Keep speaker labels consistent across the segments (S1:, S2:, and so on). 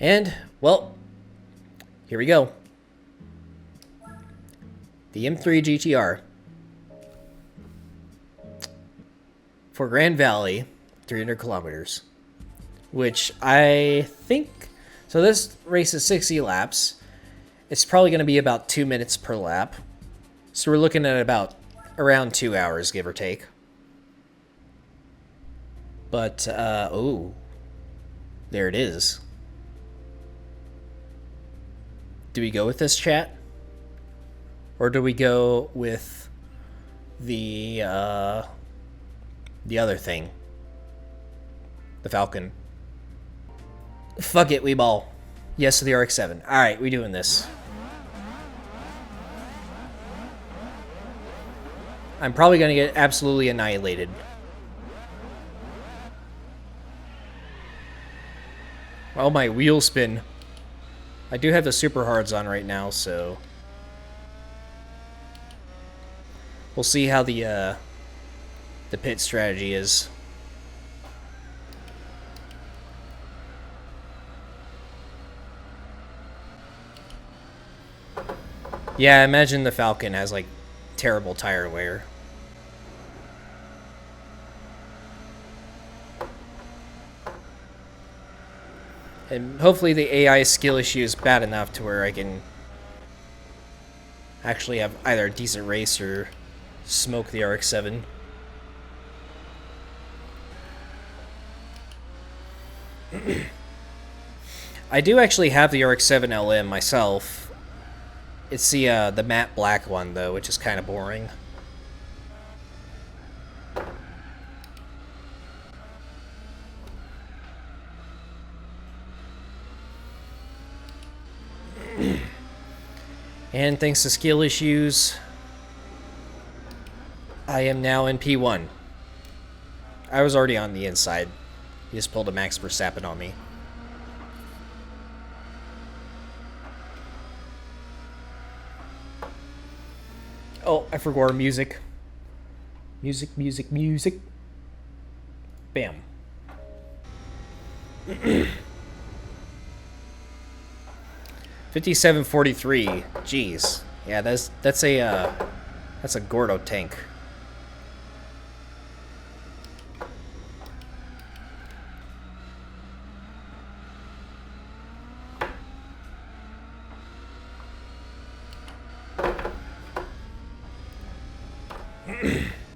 S1: And, well, here we go. The M3 GTR. For Grand Valley, 300 kilometers. Which I think... So this race is 60 laps. It's probably going to be about 2 minutes per lap. So we're looking at about around 2 hours, give or take. But, oh. There it is. Do we go with this, chat? Or do we go with the other thing? The Falcon. Fuck it, we ball. Yes to the RX-7. Alright, we doing this. I'm probably going to get absolutely annihilated. Oh, my wheel spin. I do have the super hards on right now, so... We'll see how the pit strategy is. Yeah, I imagine the Falcon has, like, terrible tire wear. And hopefully the AI skill issue is bad enough to where I can actually have either a decent race or smoke the RX-7. I do actually have the RX-7 LM myself. It's the matte black one, though, which is kind of boring. And thanks to skill issues, I am now in P1. I was already on the inside. He just pulled a Max Verstappen on me. Oh, I forgot our music. Music, music, music. Bam. 5743. Jeez. Yeah, that's a Gordo tank.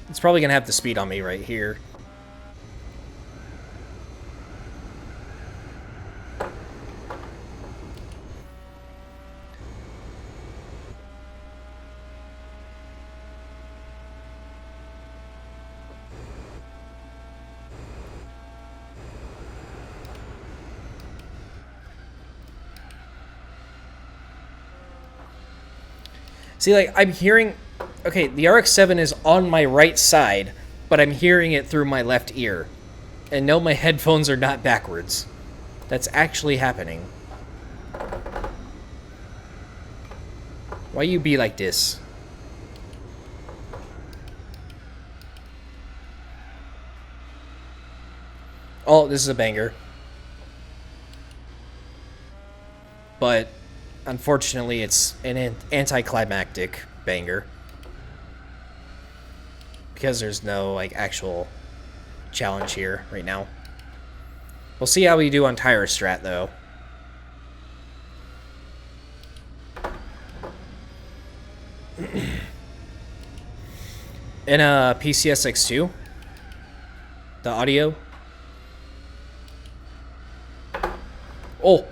S1: It's probably gonna have the speed on me right here. See, like, I'm hearing... Okay, the RX-7 is on my right side, but I'm hearing it through my left ear. And no, my headphones are not backwards. That's actually happening. Why you be like this? Oh, this is a banger. But... unfortunately, it's an anticlimactic banger. Because there's no, like, actual challenge here right now. We'll see how we do on tire strat, though. In PCSX2, the audio. Oh!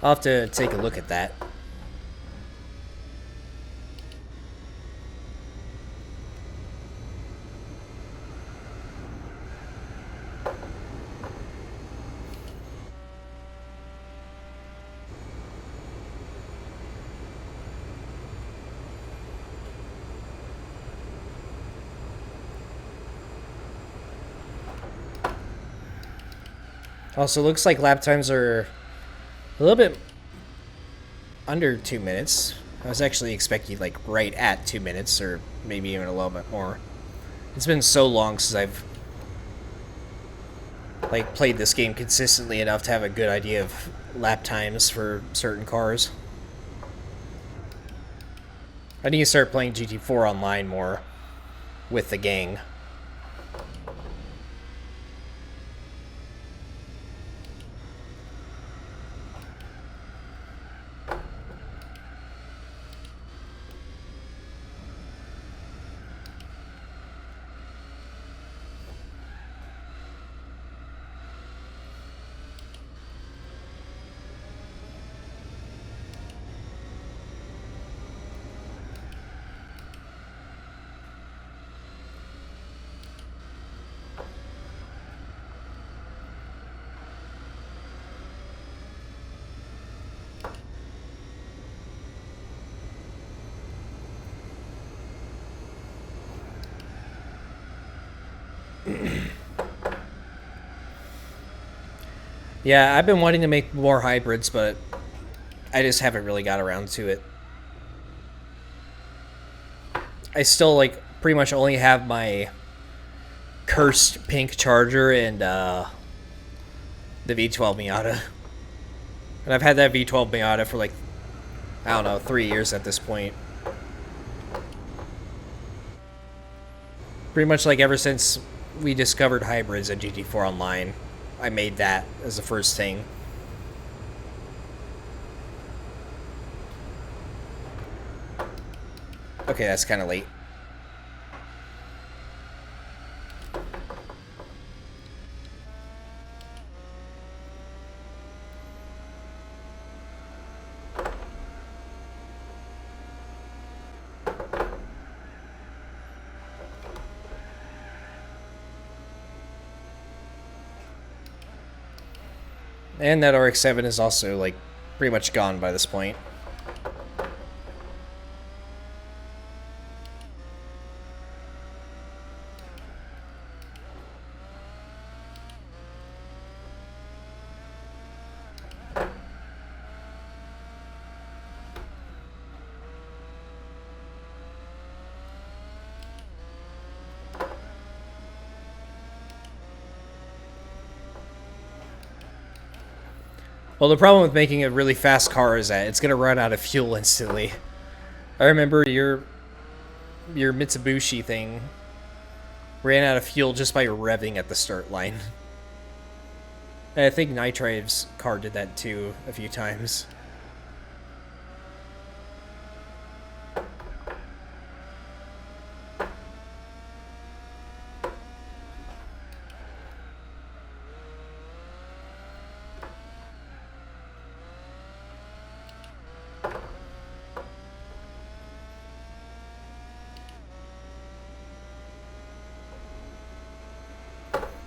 S1: I'll have to take a look at that. Also, looks like lap times are a little bit under 2 minutes. I was actually expecting like right at 2 minutes, or maybe even a little bit more. It's been so long since I've like played this game consistently enough to have a good idea of lap times for certain cars. I need to start playing GT4 online more with the gang. Yeah, I've been wanting to make more hybrids, but I just haven't really got around to it. I still like pretty much only have my cursed pink Charger and the V12 Miata. And I've had that V12 Miata for like, I don't know, 3 years at this point. Pretty much like ever since we discovered hybrids at GT4 Online, I made that as the first thing. Okay, that's kind of late. And that RX-7 is also, like, pretty much gone by this point. Well, the problem with making a really fast car is that it's going to run out of fuel instantly. I remember your Mitsubishi thing ran out of fuel just by revving at the start line. And I think Nitrive's car did that too a few times.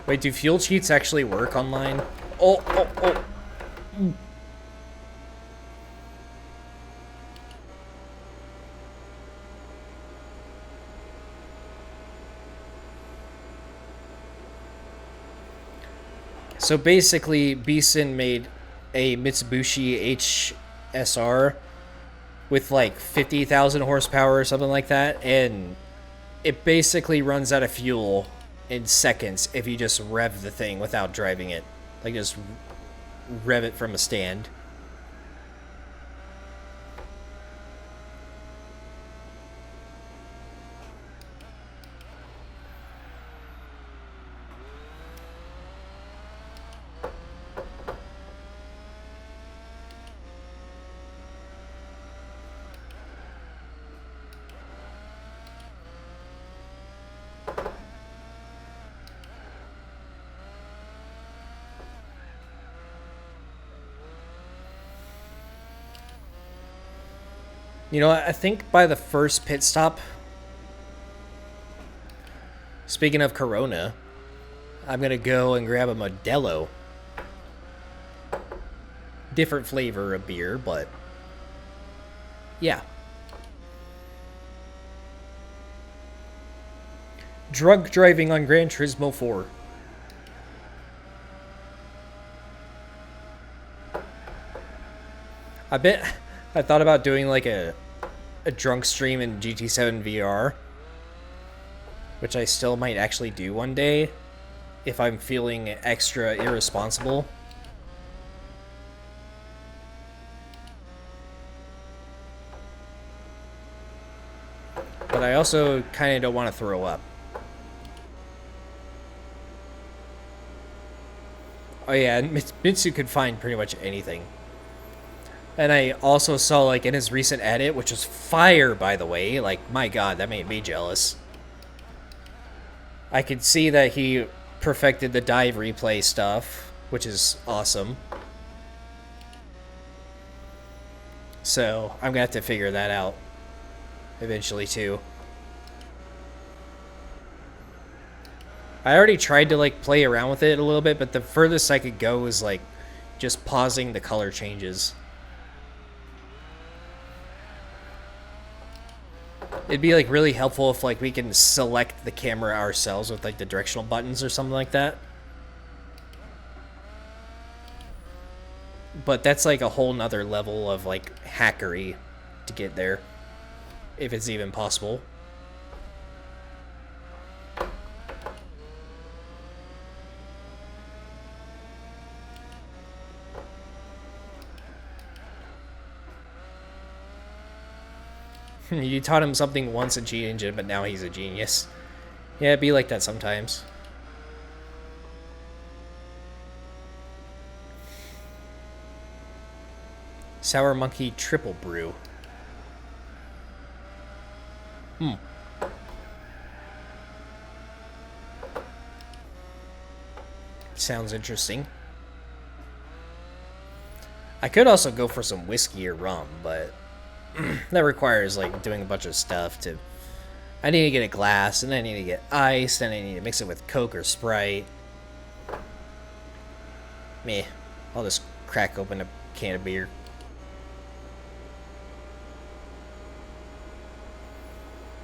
S1: Wait, do fuel cheats actually work online? Oh. So basically, Beeson made a Mitsubishi HSR with like 50,000 horsepower or something like that, and it basically runs out of fuel in seconds if you just rev the thing without driving it. Like, just rev it from a stand. You know, I think by the first pit stop, speaking of Corona, I'm going to go and grab a Modelo. Different flavor of beer, but yeah. Drunk driving on Gran Turismo 4. I thought about doing like a drunk stream in GT7 VR, which I still might actually do one day if I'm feeling extra irresponsible. But I also kind of don't want to throw up. Oh yeah, Mitsu could find pretty much anything. And I also saw, like, in his recent edit, which was fire, by the way, like, my god, that made me jealous. I could see that he perfected the dive replay stuff, which is awesome. So, I'm gonna have to figure that out eventually, too. I already tried to, like, play around with it a little bit, but the furthest I could go was, like, just pausing the color changes. It'd be, like, really helpful if, like, we can select the camera ourselves with, like, the directional buttons or something like that. But that's, like, a whole nother level of, like, hackery to get there. If it's even possible. You taught him something once in G-Engine, but now he's a genius. Yeah, it'd be like that sometimes. Sour Monkey Triple Brew. Sounds interesting. I could also go for some whiskey or rum, but that requires, like, doing a bunch of stuff to... I need to get a glass, and then I need to get ice, and I need to mix it with Coke or Sprite. Meh. I'll just crack open a can of beer.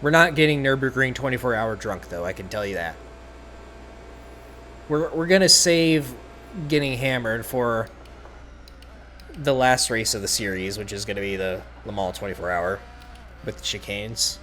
S1: We're not getting Nürburgring 24-hour drunk, though, I can tell you that. We're gonna save getting hammered for the last race of the series, which is gonna be the Le Mans 24-hour with chicanes.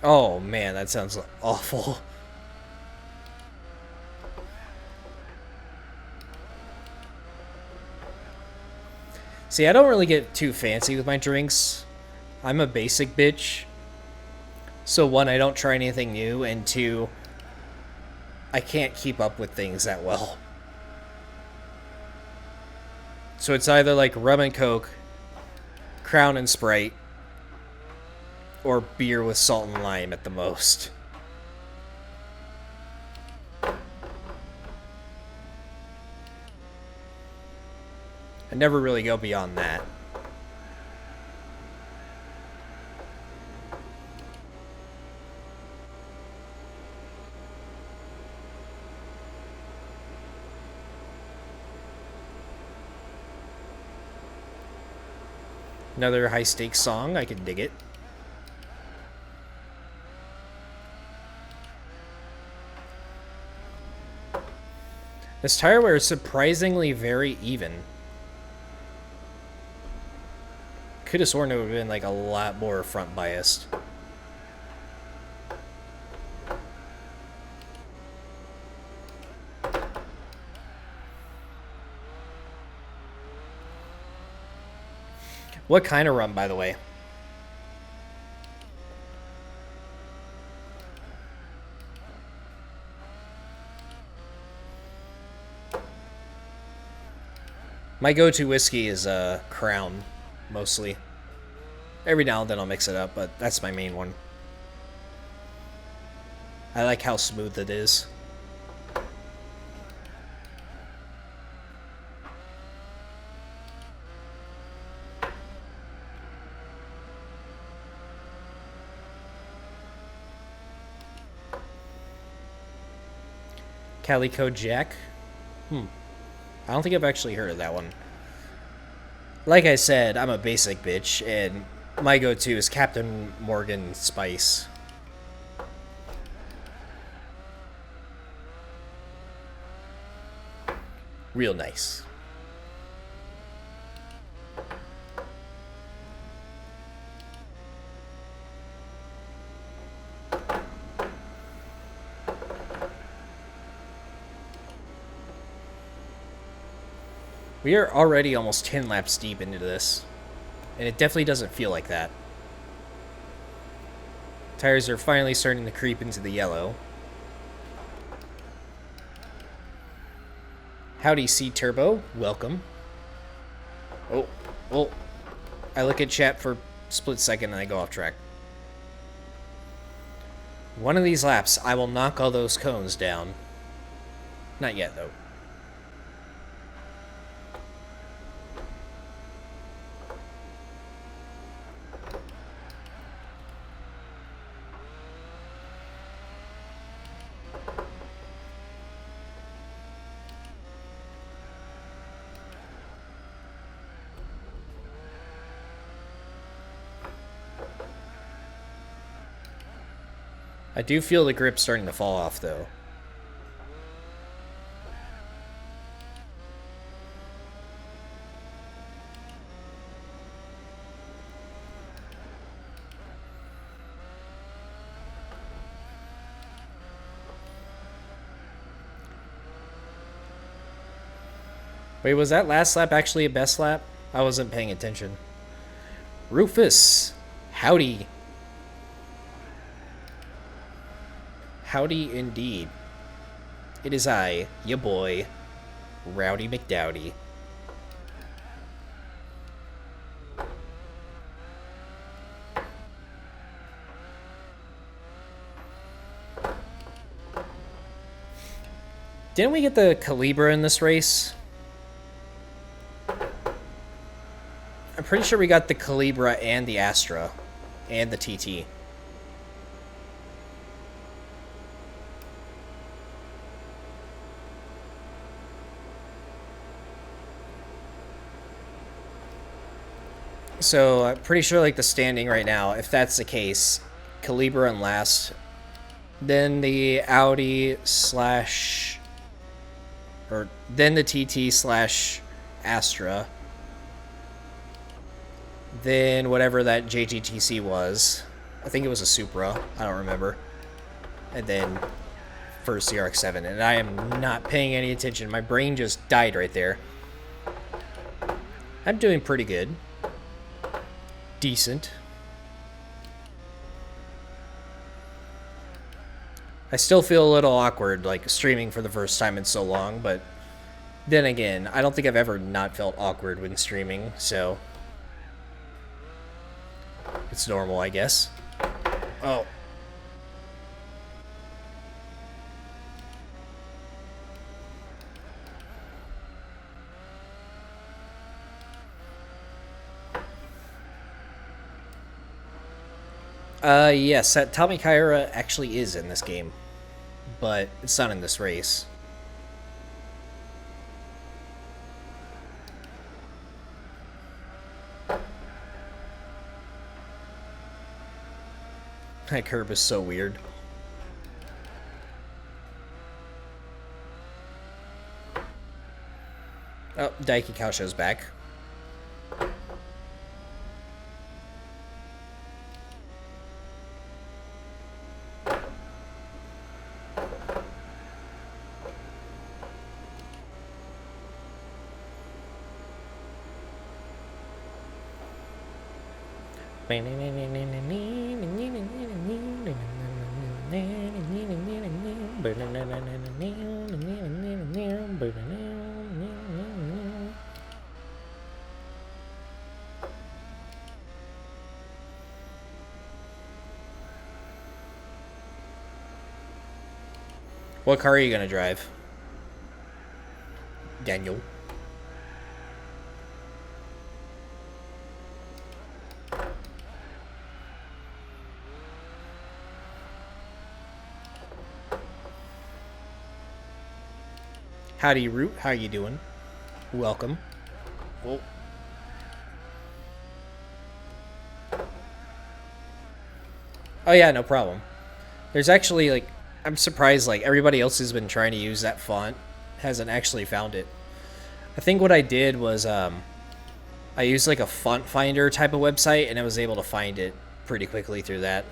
S1: Oh man, that sounds awful. See, I don't really get too fancy with my drinks. I'm a basic bitch. So one, I don't try anything new, and two, I can't keep up with things that well. So it's either like rum and Coke, Crown and Sprite, or beer with salt and lime at the most. I never really go beyond that. Another high stakes song, I can dig it. This tire wear is surprisingly very even. Could have sworn it would have been like a lot more front biased. What kind of rum, by the way? My go-to whiskey is Crown, mostly. Every now and then I'll mix it up, but that's my main one. I like how smooth it is. Calico Jack? I don't think I've actually heard of that one. Like I said, I'm a basic bitch, and my go-to is Captain Morgan Spice. Real nice. We are already almost 10 laps deep into this, and it definitely doesn't feel like that. Tires are finally starting to creep into the yellow. Howdy, C-Turbo. Welcome. Oh. I look at chat for a split second and I go off track. One of these laps, I will knock all those cones down. Not yet, though. I do feel the grip starting to fall off, though. Wait, was that last lap actually a best lap? I wasn't paying attention. Rufus! Howdy! Howdy indeed. It is I, ya boy, Rowdy McDowdy. Didn't we get the Calibra in this race? I'm pretty sure we got the Calibra and the Astra and the TT. So I'm pretty sure like the standing right now, if that's the case, Calibra and last, then the Audi slash, or then the TT slash Astra, then whatever that JGTC was, I think it was a Supra, I don't remember, and then first CRX-7, and I am not paying any attention. My brain just died right there. I'm doing pretty good. Decent. I still feel a little awkward, like, streaming for the first time in so long, but then again, I don't think I've ever not felt awkward when streaming, so it's normal, I guess. Oh. Yes, that Tommy Kyra actually is in this game, but it's not in this race. That curb is so weird. Oh, Daiki Kaosho's back. What car are you gonna drive? Daniel. Howdy, Root. How you doing? Welcome. Whoa. Oh yeah, no problem. There's actually, like, I'm surprised, like, everybody else has been trying to use that font hasn't actually found it. I think what I did was, I used, like, a font finder type of website, and I was able to find it pretty quickly through that.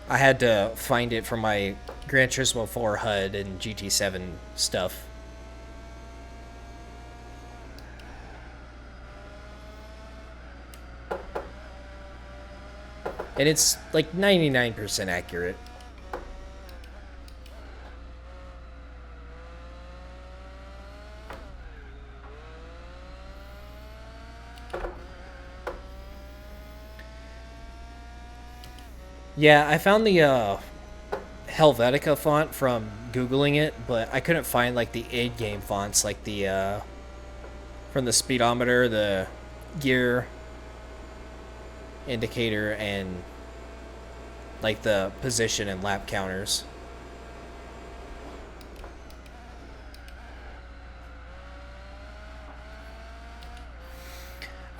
S1: I had to find it from my Gran Turismo 4 HUD and GT7 stuff. And it's like 99% accurate. Yeah, I found the Helvetica font from Googling it, but I couldn't find like the in-game fonts, like the from the speedometer, the gear indicator, and like the position and lap counters.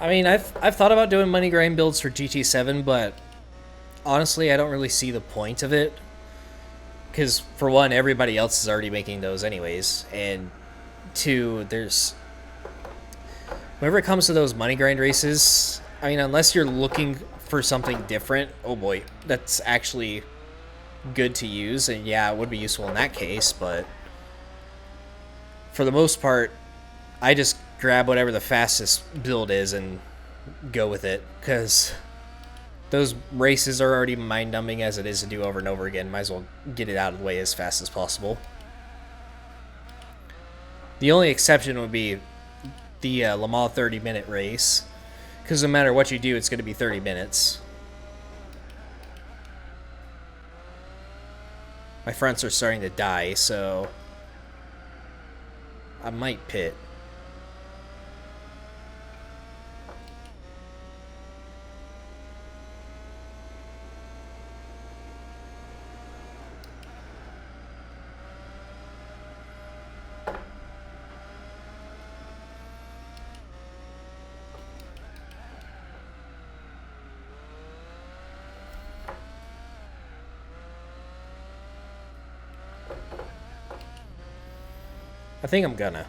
S1: I mean, I've thought about doing money grind builds for GT7, but honestly, I don't really see the point of it. Because, for one, everybody else is already making those anyways. And, two, there's... whenever it comes to those money grind races, I mean, unless you're looking for something different, oh boy, that's actually good to use. And, yeah, it would be useful in that case, but... for the most part, I just grab whatever the fastest build is and go with it. Because... those races are already mind-numbing as it is to do over and over again. Might as well get it out of the way as fast as possible. The only exception would be the Le Mans 30-minute race. Because no matter what you do, it's going to be 30 minutes. My fronts are starting to die, so... I might pit. I think I'm gonna.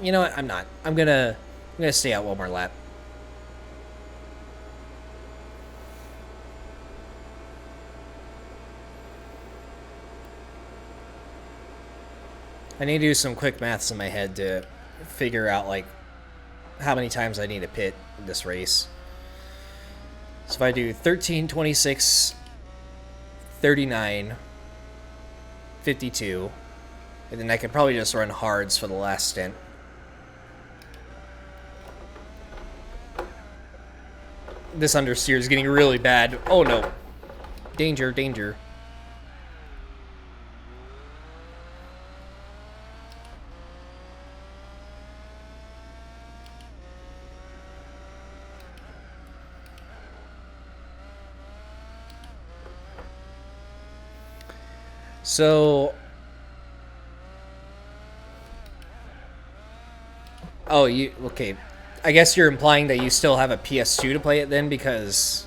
S1: You know what? I'm not. I'm gonna stay out one more lap. I need to do some quick maths in my head to figure out, like, how many times I need to pit in this race. So if I do 13, 26, 39, 52, and then I could probably just run hards for the last stint. This understeer is getting really bad. Oh no. Danger, danger. So, oh, okay. I guess you're implying that you still have a PS2 to play it then, because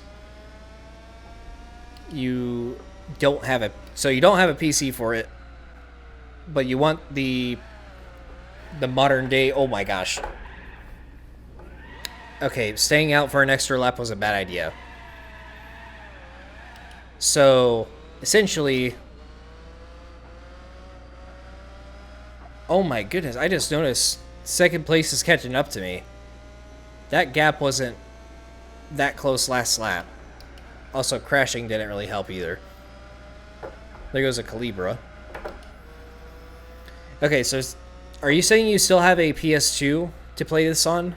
S1: you don't have a, so you don't have a PC for it, but you want the modern day, oh my gosh. Okay, staying out for an extra lap was a bad idea. So, essentially, oh my goodness, I just noticed second place is catching up to me. That gap wasn't that close last lap. Also, crashing didn't really help either. There goes a Calibra. Okay, so are you saying you still have a PS2 to play this on?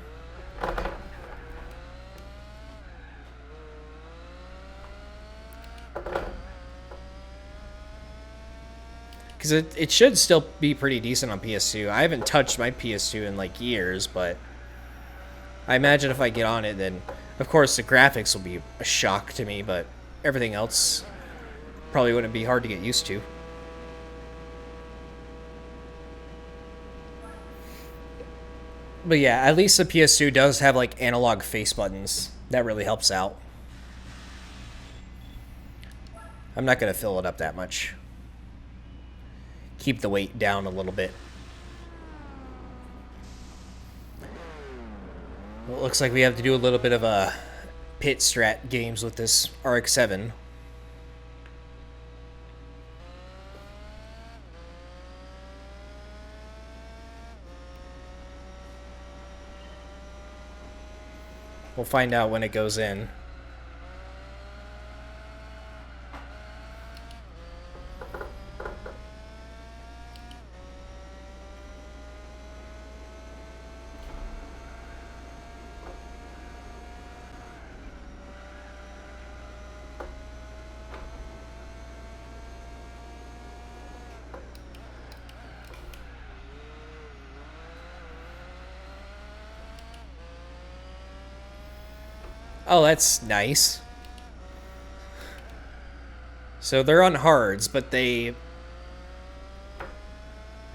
S1: Because it should still be pretty decent on PS2. I haven't touched my PS2 in like years, but I imagine if I get on it, then of course the graphics will be a shock to me, but everything else probably wouldn't be hard to get used to. But yeah, at least the PS2 does have like analog face buttons. That really helps out. I'm not going to fill it up that much. Keep the weight down a little bit. Well, it looks like we have to do a little bit of a pit strat games with this RX-7. We'll find out when it goes in. Oh, that's nice. So they're on hards, but they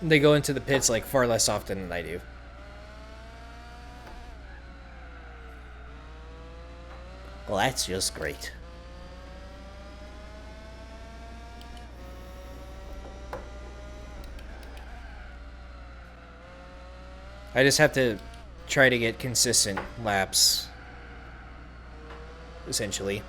S1: go into the pits like far less often than I do. Well, that's just great. I just have to try to get consistent laps, essentially.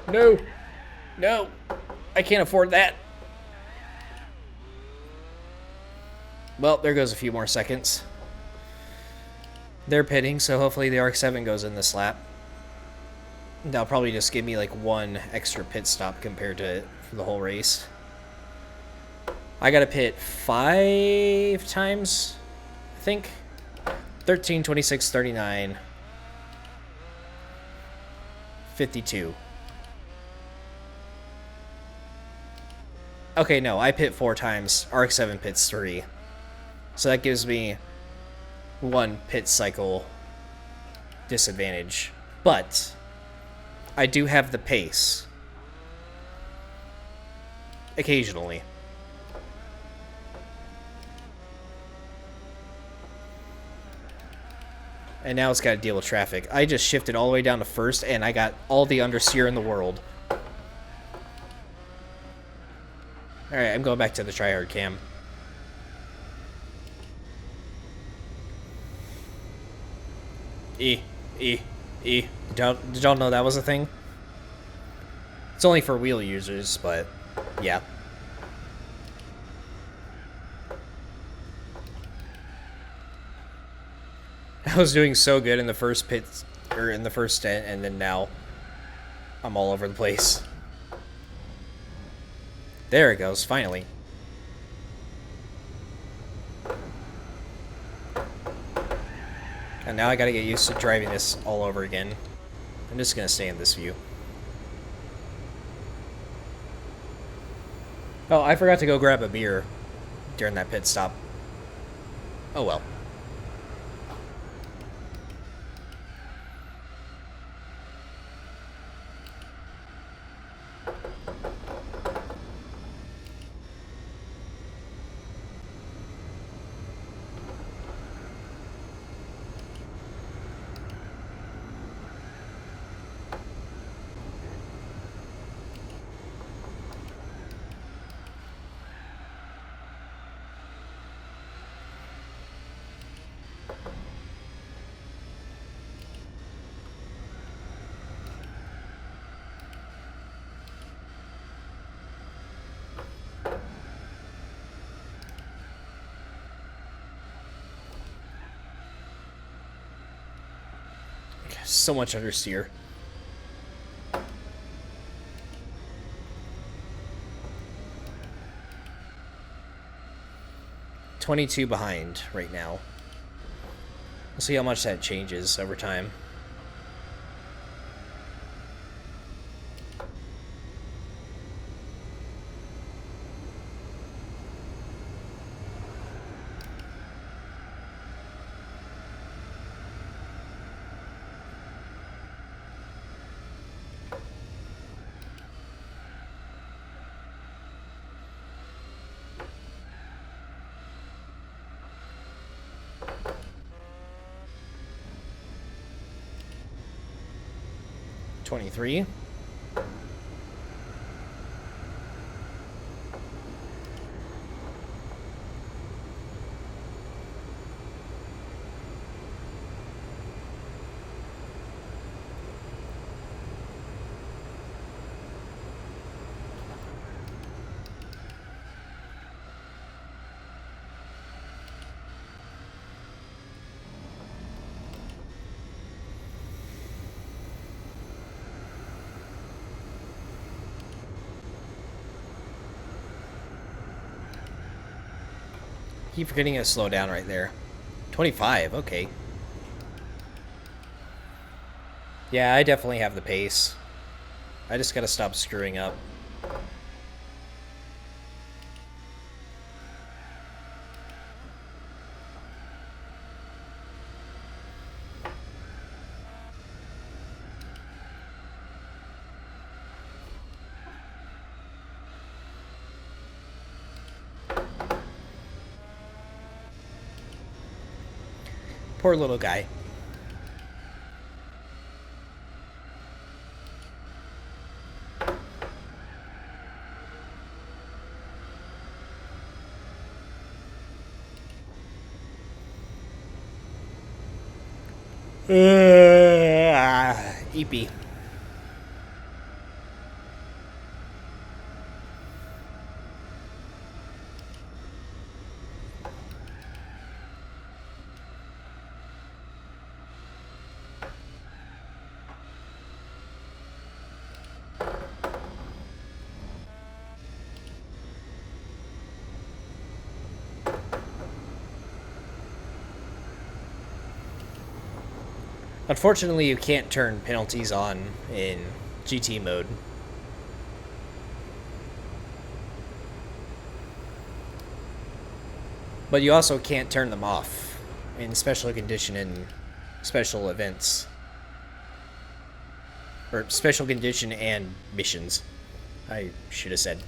S1: No. No. I can't afford that. Well, there goes a few more seconds. They're pitting, so hopefully the RX-7 goes in this lap. That'll probably just give me like one extra pit stop compared to for the whole race. I gotta pit 5 times, I think. 13, 26, 39, 52. Okay, no, I pit 4 times. RX-7 pits 3. So that gives me 1 pit cycle disadvantage. But I do have the pace. Occasionally. And now it's got to deal with traffic. I just shifted all the way down to first, and I got all the understeer in the world. Alright, I'm going back to the tryhard cam. E. Did y'all know that was a thing? It's only for wheel users, but yeah. I was doing so good in the first pit, or in the first stint, and then now I'm all over the place. There it goes, finally. And now I gotta get used to driving this all over again. I'm just gonna stay in this view. Oh, I forgot to go grab a beer during that pit stop. Oh well. so much understeer. 22 behind right now. We'll see how much that changes over time. $23. Keep forgetting to slow down right there. 25, okay. Yeah, I definitely have the pace. I just gotta stop screwing up. Poor little guy. EP. Unfortunately, you can't turn penalties on in GT mode. But you also can't turn them off in special condition and special events. Or special condition and missions, I should have said.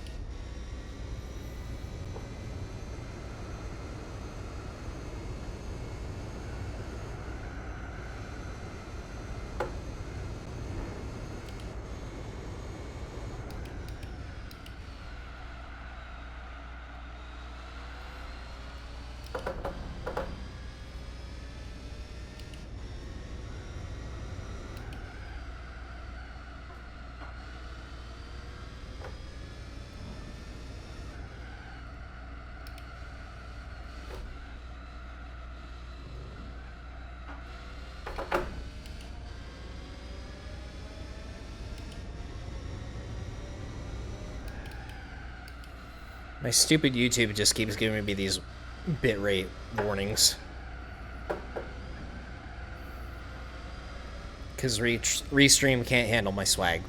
S1: My stupid YouTube just keeps giving me these bitrate warnings. Because Restream can't handle my swag.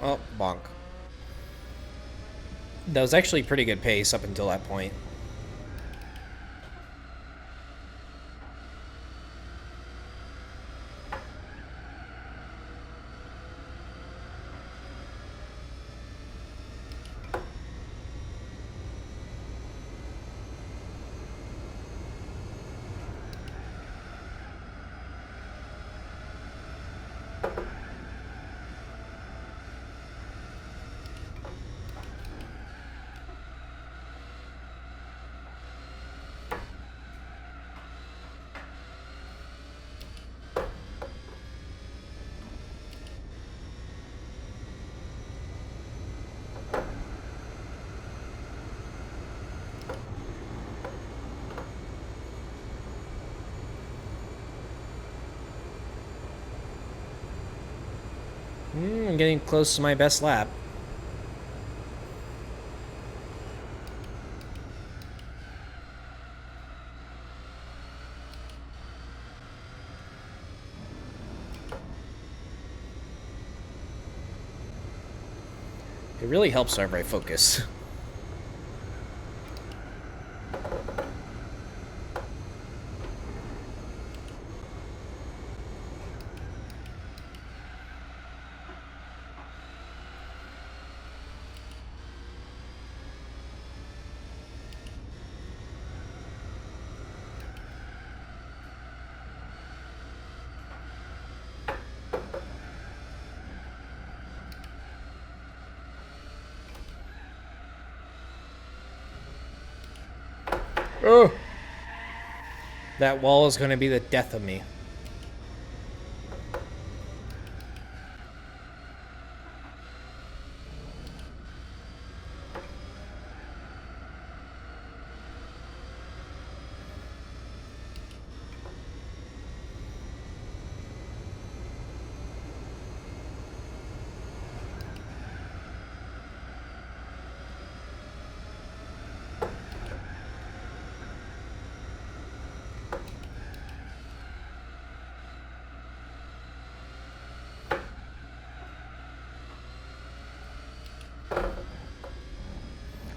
S1: Oh, bonk. That was actually pretty good pace up until that point. I'm getting close to my best lap. It really helps whenever I focus. Oh! That wall is going to be the death of me.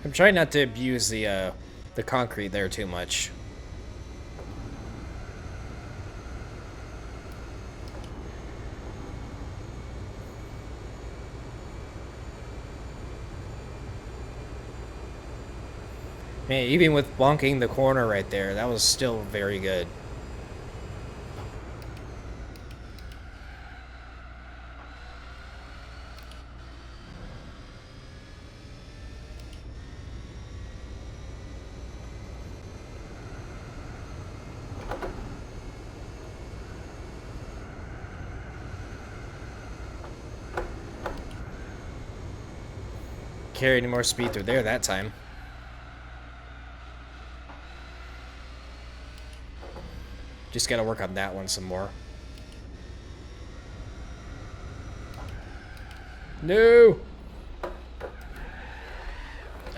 S1: I'm trying not to abuse the concrete there too much. Man, even with bonking the corner right there, that was still very good. Carry any more speed through there that time. Just gotta work on that one some more. No!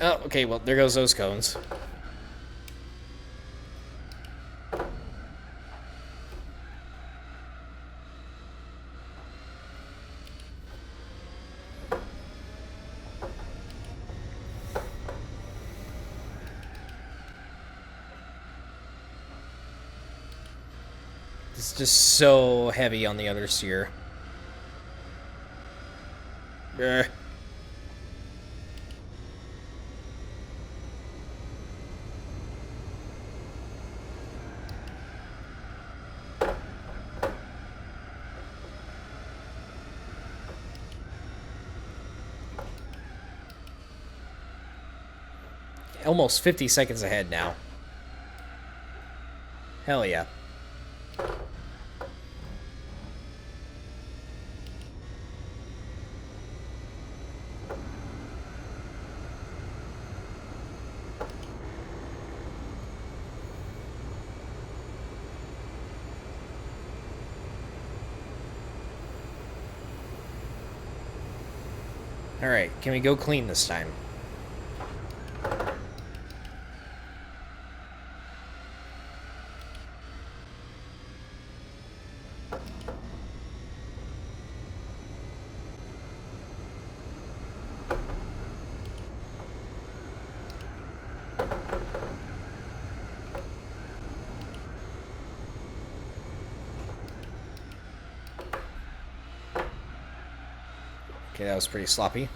S1: Oh, okay, well, there goes those cones. It's just so heavy on the other steer. Ugh. Almost 50 seconds ahead now. Hell yeah. Alright, can we go clean this time? Okay, that was pretty sloppy.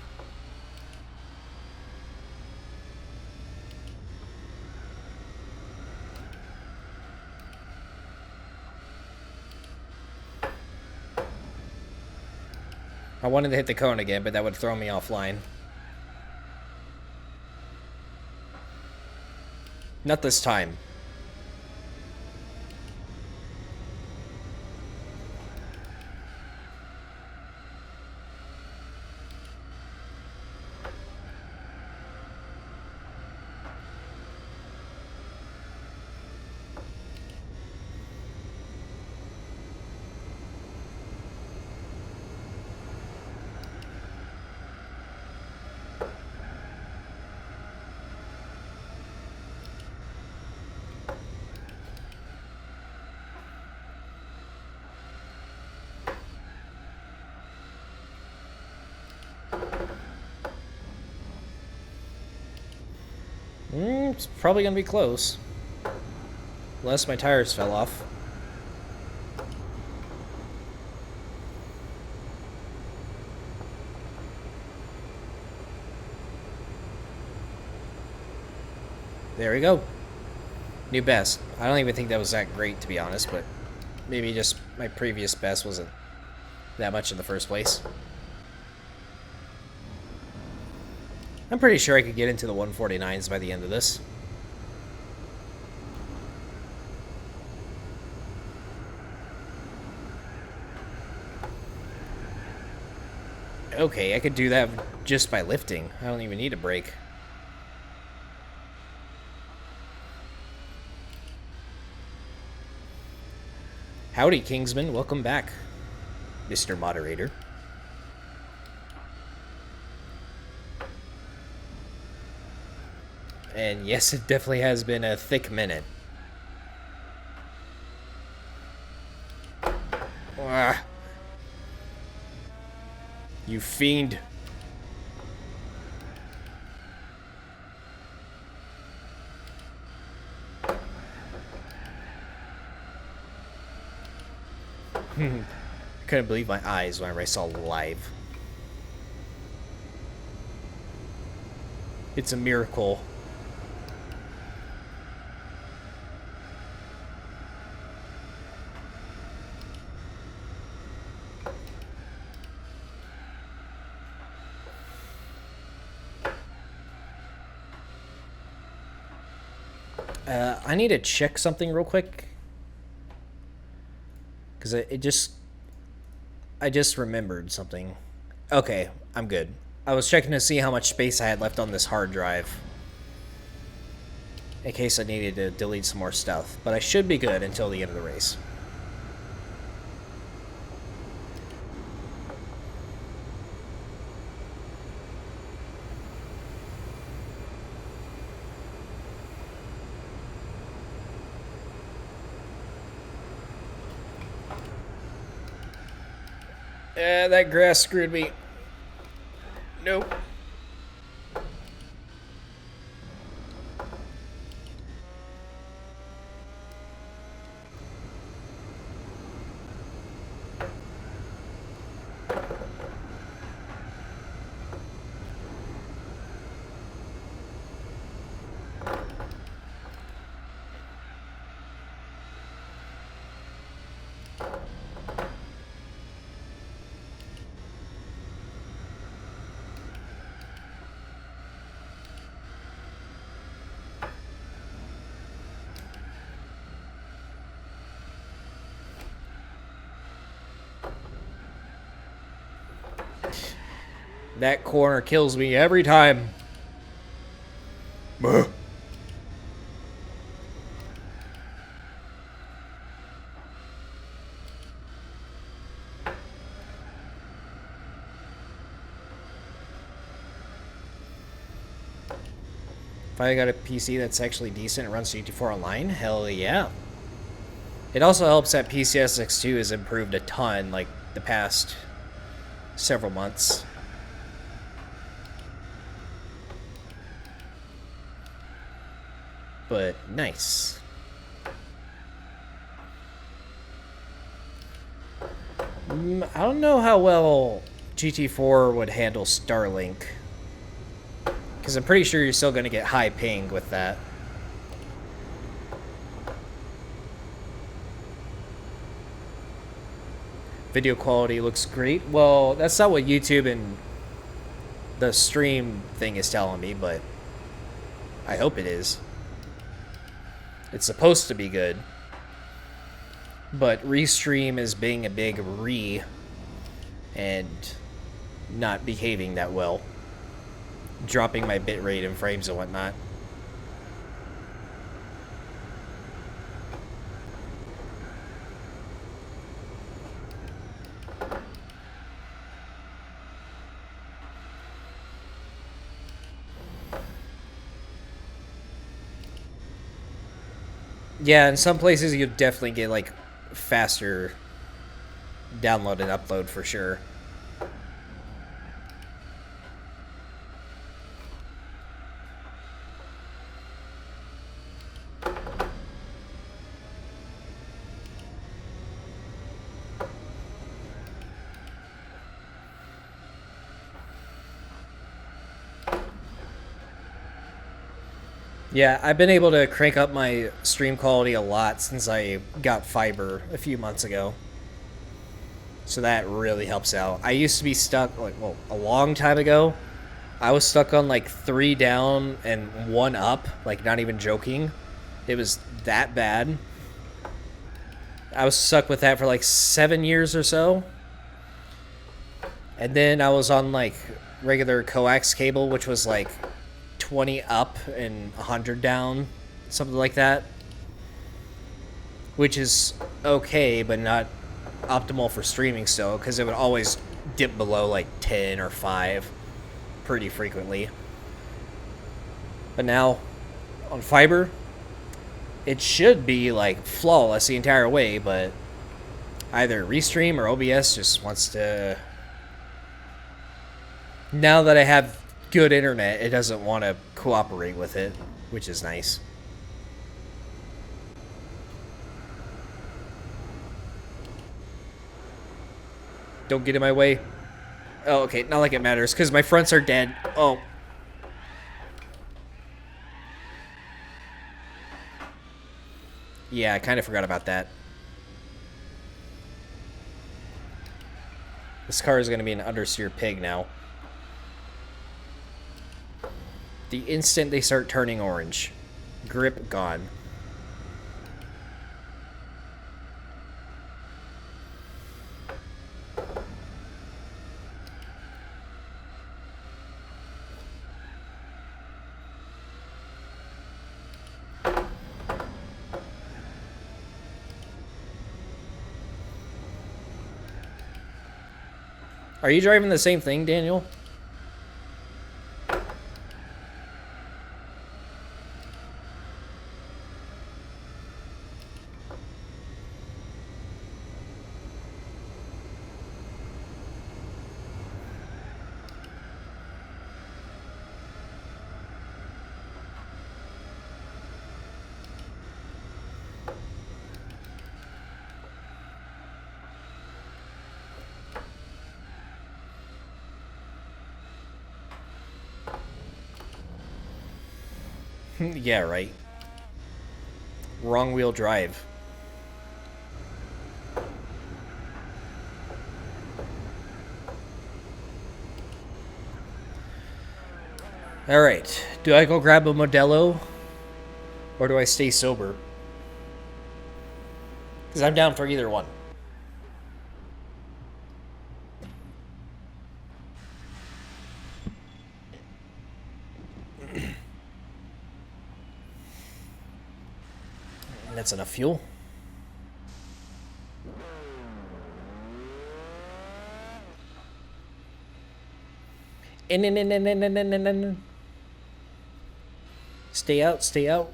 S1: I wanted to hit the cone again, but that would throw me offline. Not this time. It's probably gonna be close. Unless my tires fell off. There we go. New best. I don't even think that was that great, to be honest, but maybe just my previous best wasn't that much in the first place. I'm pretty sure I could get into the 149s by the end of this. Okay, I could do that just by lifting. I don't even need a brake. Howdy, Kingsman. Welcome back, Mr. Moderator. And yes, it definitely has been a thick minute. Ah. You fiend. I couldn't believe my eyes whenever I saw live. It's a miracle. I need to check something real quick. Because I just remembered something. Okay, I'm good. I was checking to see how much space I had left on this hard drive. In case I needed to delete some more stuff. But I should be good until the end of the race. That grass screwed me. Nope. That corner kills me every time. Buh. If I got a PC that's actually decent and runs GT4 online, hell yeah. It also helps that PCS X2 has improved a ton, like the past several months. But nice. I don't know how well GT4 would handle Starlink. Because I'm pretty sure you're still going to get high ping with that. Video quality looks great. Well, that's not what YouTube and the stream thing is telling me, but I hope it is. It's supposed to be good. But Restream is being a big re and not behaving that well. Dropping my bitrate and frames and whatnot. Yeah, in some places you definitely get like faster download and upload for sure. Yeah, I've been able to crank up my stream quality a lot since I got fiber a few months ago. So that really helps out. I used to be stuck, like, well, a long time ago. I was stuck on like 3 down and 1 up, like not even joking. It was that bad. I was stuck with that for like 7 years or so. And then I was on like regular coax cable, which was like 20 up and 100 down, something like that. Which is okay, but not optimal for streaming still, because it would always dip below like 10 or 5 pretty frequently. But now, on fiber, it should be like flawless the entire way, but either Restream or OBS just wants to... Now that I have good internet, it doesn't want to cooperate with it, which is nice. Don't get in my way. Oh, okay, not like it matters, because my fronts are dead. Oh. Yeah, I kind of forgot about that. This car is going to be an understeer pig now. The instant they start turning orange. Grip gone. Are you driving the same thing, Daniel? Yeah, right. Wrong wheel drive. Alright. Do I go grab a Modelo? Or do I stay sober? Because I'm down for either one. That's enough fuel. In. Stay out, stay out.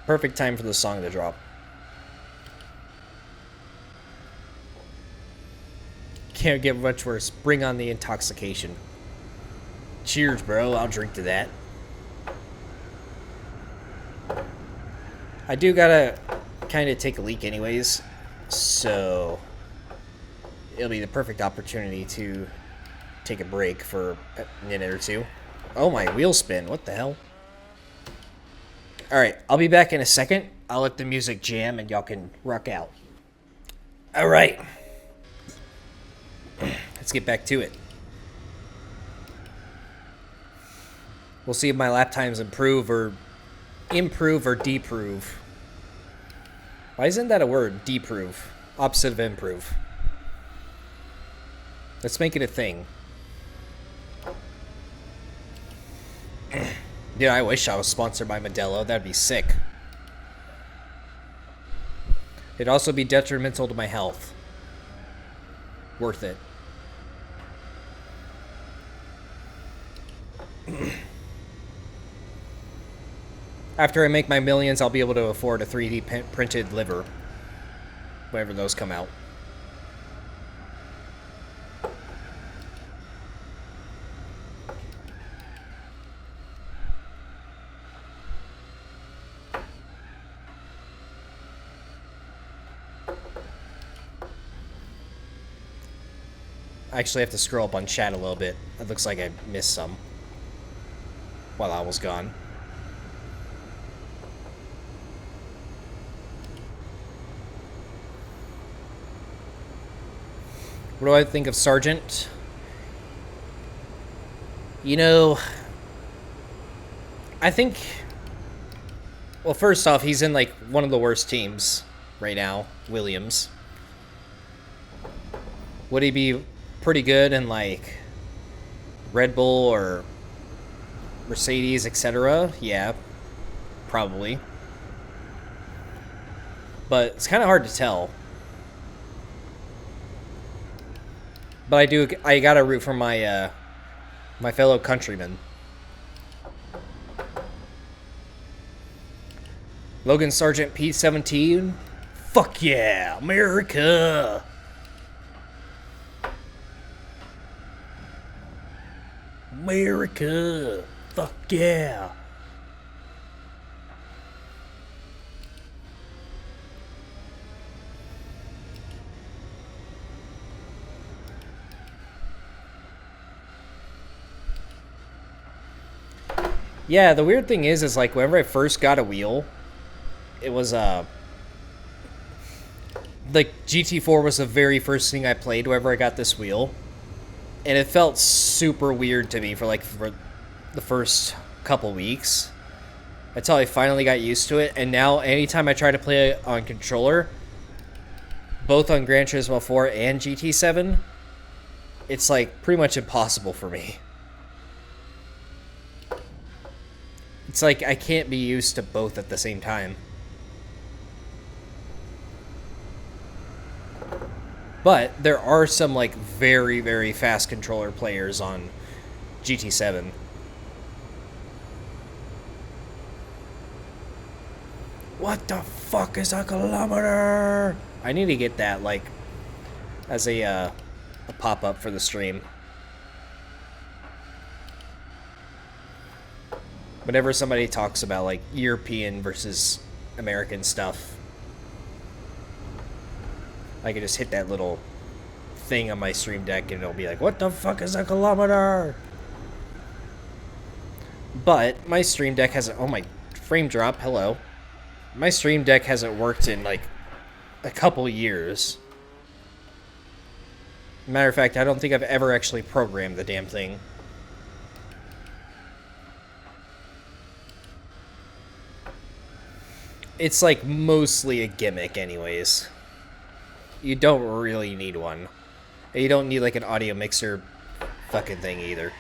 S1: Perfect time for the song to drop. Can't get much worse. Bring on the intoxication. Cheers, bro. I'll drink to that. I do gotta kind of take a leak anyways, so it'll be the perfect opportunity to take a break for a minute or two. Oh, my wheel spin. What the hell? Alright, I'll be back in a second. I'll let the music jam and y'all can rock out. Alright. Let's get back to it. We'll see if my lap times improve or deprove. Why isn't that a word? Deprove. Opposite of improve. Let's make it a thing. Dude, I wish I was sponsored by Modelo. That'd be sick. It'd also be detrimental to my health. Worth it. After I make my millions, I'll be able to afford a 3D printed liver. Whenever those come out. I actually have to scroll up on chat a little bit. It looks like I missed some while I was gone. What do I think of Sargent? You know, I think, well, first off, he's in like one of the worst teams right now, Williams. Would he be pretty good in like Red Bull or Mercedes, etc.? Yeah, probably. But it's kind of hard to tell. But I gotta root for my my fellow countrymen. Logan Sargent P17. Fuck yeah, America. America. Fuck yeah. Yeah, the weird thing is like whenever I first got a wheel, it was like GT4 was the very first thing I played whenever I got this wheel. And it felt super weird to me for the first couple weeks. Until I finally got used to it, and now anytime I try to play it on controller, both on Gran Turismo 4 and GT7, it's like pretty much impossible for me. It's like I can't be used to both at the same time. But there are some like very, very fast controller players on GT7. What the fuck is a kilometer? I need to get that like as a pop-up for the stream. Whenever somebody talks about like European versus American stuff, I can just hit that little thing on my stream deck and it'll be like, what the fuck is a kilometer? But my stream deck hasn't, oh my, frame drop, hello. My stream deck hasn't worked in like a couple years. Matter of fact, I don't think I've ever actually programmed the damn thing. It's like mostly a gimmick anyways. You don't really need one. You don't need like an audio mixer fucking thing either.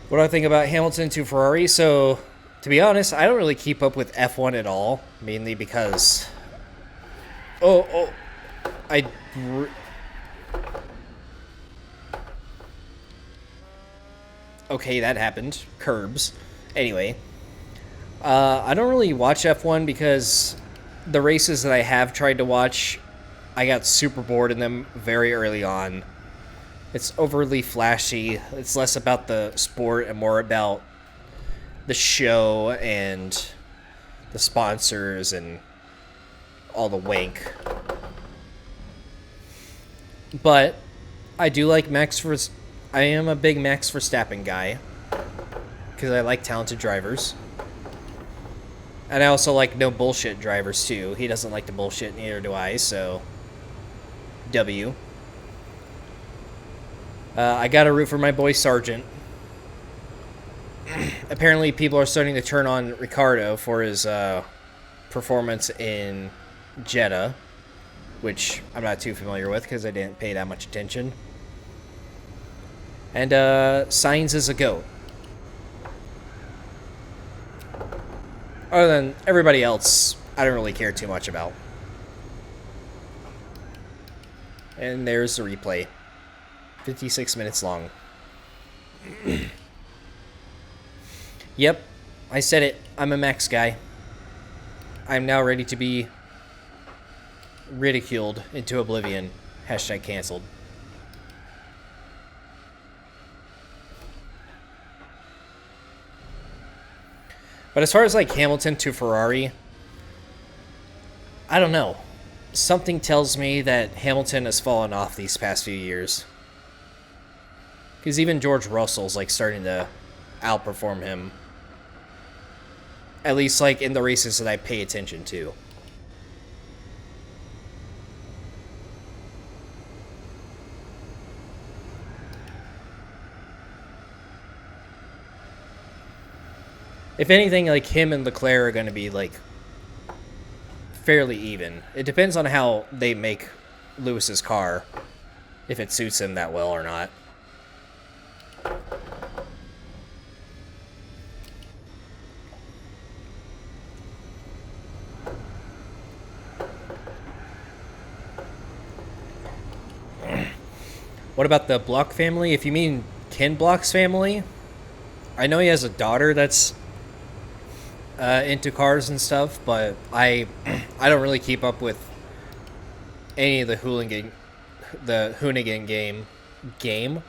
S1: What do I think about Hamilton to Ferrari? So, to be honest, I don't really keep up with F1 at all. Mainly because... Okay, that happened. Curbs. Anyway. I don't really watch F1 because the races that I have tried to watch, I got super bored in them very early on. It's overly flashy. It's less about the sport and more about the show and the sponsors and all the wank. But I do like I am a big Max Verstappen guy because I like talented drivers. And I also like no bullshit drivers too. He doesn't like the bullshit, neither do I, so W. I gotta root for my boy Sargent. Apparently people are starting to turn on Ricardo for his performance in Jeddah, which I'm not too familiar with because I didn't pay that much attention. And Sainz is a GOAT. Other than everybody else, I don't really care too much about. And there's the replay. 56 minutes long. Yep, I said it. I'm a Max guy. I'm now ready to be ridiculed into oblivion. Hashtag canceled. But as far as like Hamilton to Ferrari, I don't know. Something tells me that Hamilton has fallen off these past few years. Because even George Russell's like starting to outperform him. At least like in the races that I pay attention to. If anything, like him and Leclerc are going to be like fairly even. It depends on how they make Lewis's car, if it suits him that well or not. What about the Block family? If you mean Ken Block's family, I know he has a daughter that's into cars and stuff, but I don't really keep up with any of the Hoonigan gang.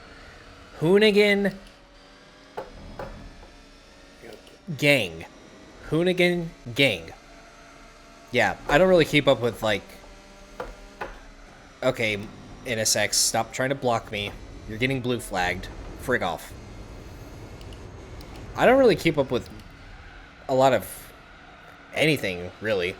S1: Yeah, I don't really keep up with like. Okay, NSX, stop trying to block me. You're getting blue flagged. Frig off. I don't really keep up with a lot of anything, really.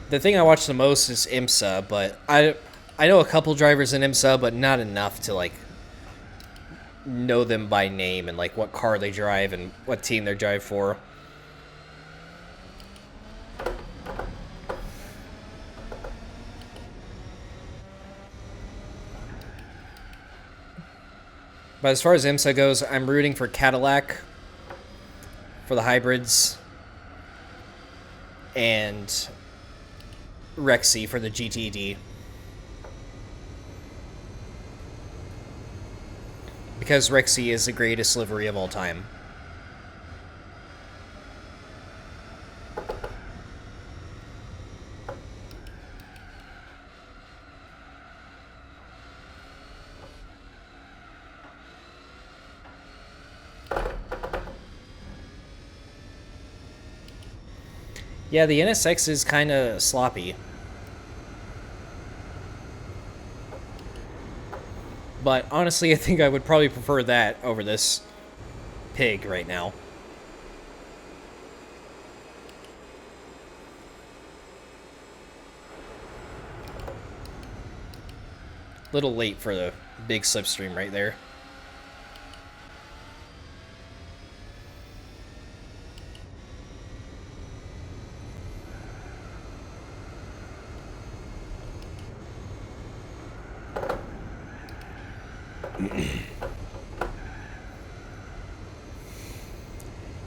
S1: The thing I watch the most is IMSA, but I know a couple drivers in IMSA, but not enough to like know them by name and like what car they drive and what team they drive for. But as far as IMSA goes, I'm rooting for Cadillac for the hybrids and Rexy for the GTD. Because Rexy is the greatest livery of all time. Yeah, the NSX is kind of sloppy. But honestly, I think I would probably prefer that over this pig right now. Little late for the big slipstream right there.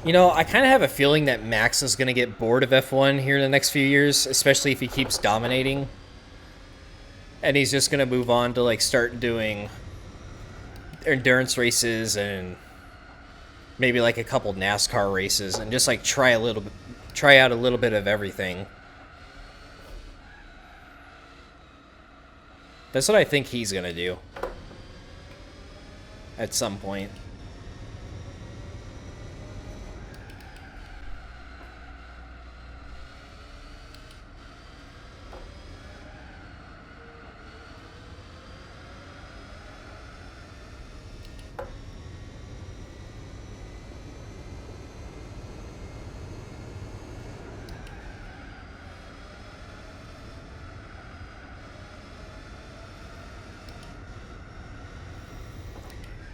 S1: You know, I kind of have a feeling that Max is going to get bored of F1 here in the next few years, especially if he keeps dominating. And he's just going to move on to, like, start doing endurance races and maybe, like, a couple NASCAR races and just, like, try out a little bit of everything. That's what I think he's going to do. at some point.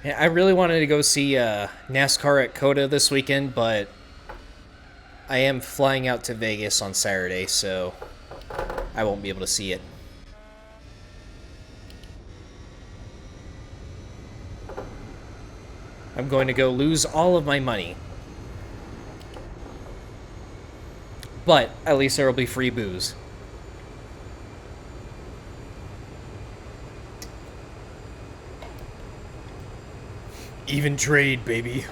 S1: Yeah, I really wanted to go see NASCAR at COTA this weekend, but I am flying out to Vegas on Saturday, so I won't be able to see it. I'm going to go lose all of my money. But at least there will be free booze. Even trade, baby.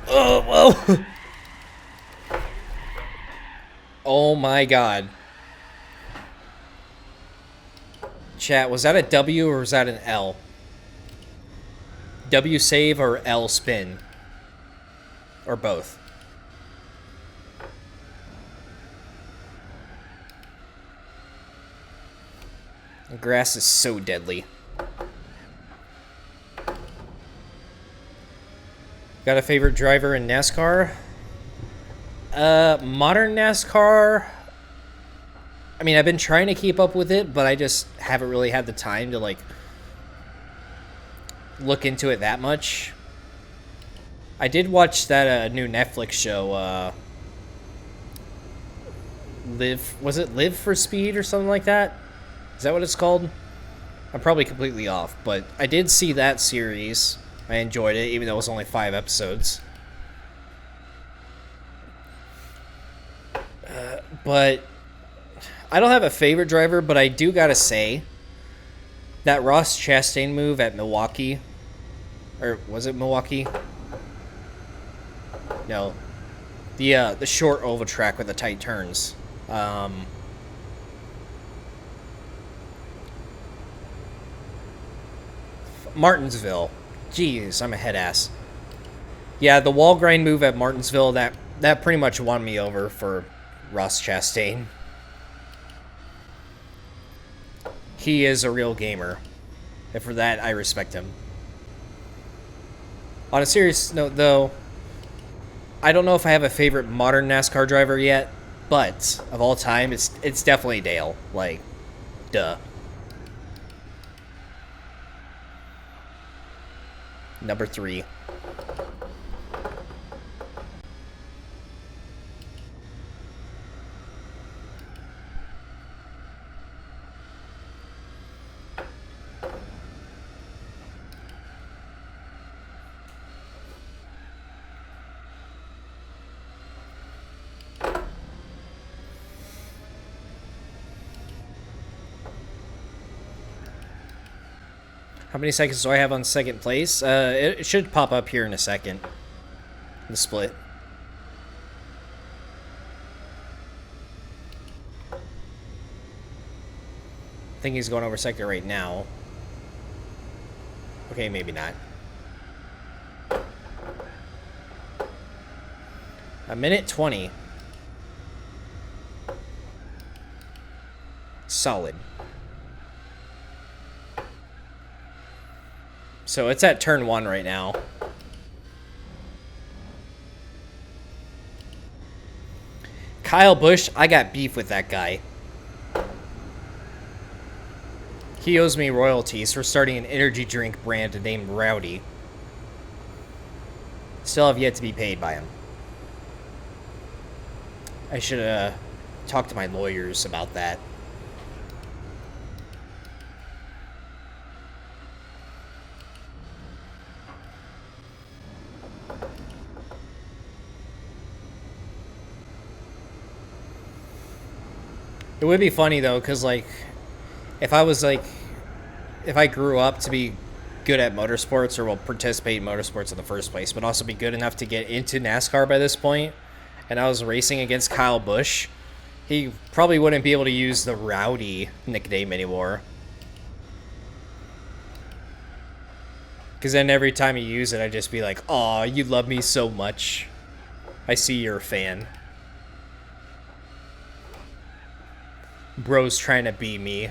S1: Oh, whoa. Oh my god. Chat, was that a W or was that an L? W save or L spin? Or both? The grass is so deadly. Got a favorite driver in NASCAR? Modern NASCAR. I mean, I've been trying to keep up with it, but I just haven't really had the time to, like, look into it that much. I did watch that new Netflix show, was it Live for Speed or something like that? Is that what it's called? I'm probably completely off, but I did see that series. I enjoyed it, even though it was only 5 episodes. But I don't have a favorite driver, but I do gotta say that Ross Chastain move at Milwaukee, or was it Milwaukee? No, the short oval track with the tight turns. Martinsville. Jeez, I'm a head ass. Yeah, the wall grind move at Martinsville, that pretty much won me over for Ross Chastain. He is a real gamer. And for that, I respect him. On a serious note, though, I don't know if I have a favorite modern NASCAR driver yet, but of all time, it's definitely Dale. Like, duh. Number 3. How many seconds do I have on second place? It should pop up here in a second. The split. I think he's going over second right now. Okay, maybe not. A minute 20. Solid. So it's at turn 1 right now. Kyle Busch, I got beef with that guy. He owes me royalties for starting an energy drink brand named Rowdy. Still have yet to be paid by him. I should talk to my lawyers about that. It would be funny though, because like, if I was like, if I grew up to be good at motorsports, or will participate in motorsports in the first place, but also be good enough to get into NASCAR by this point, and I was racing against Kyle Busch, he probably wouldn't be able to use the Rowdy nickname anymore. Because then every time you use it, I'd just be like, "Aw, you love me so much. I see you're a fan." Bro's trying to be me.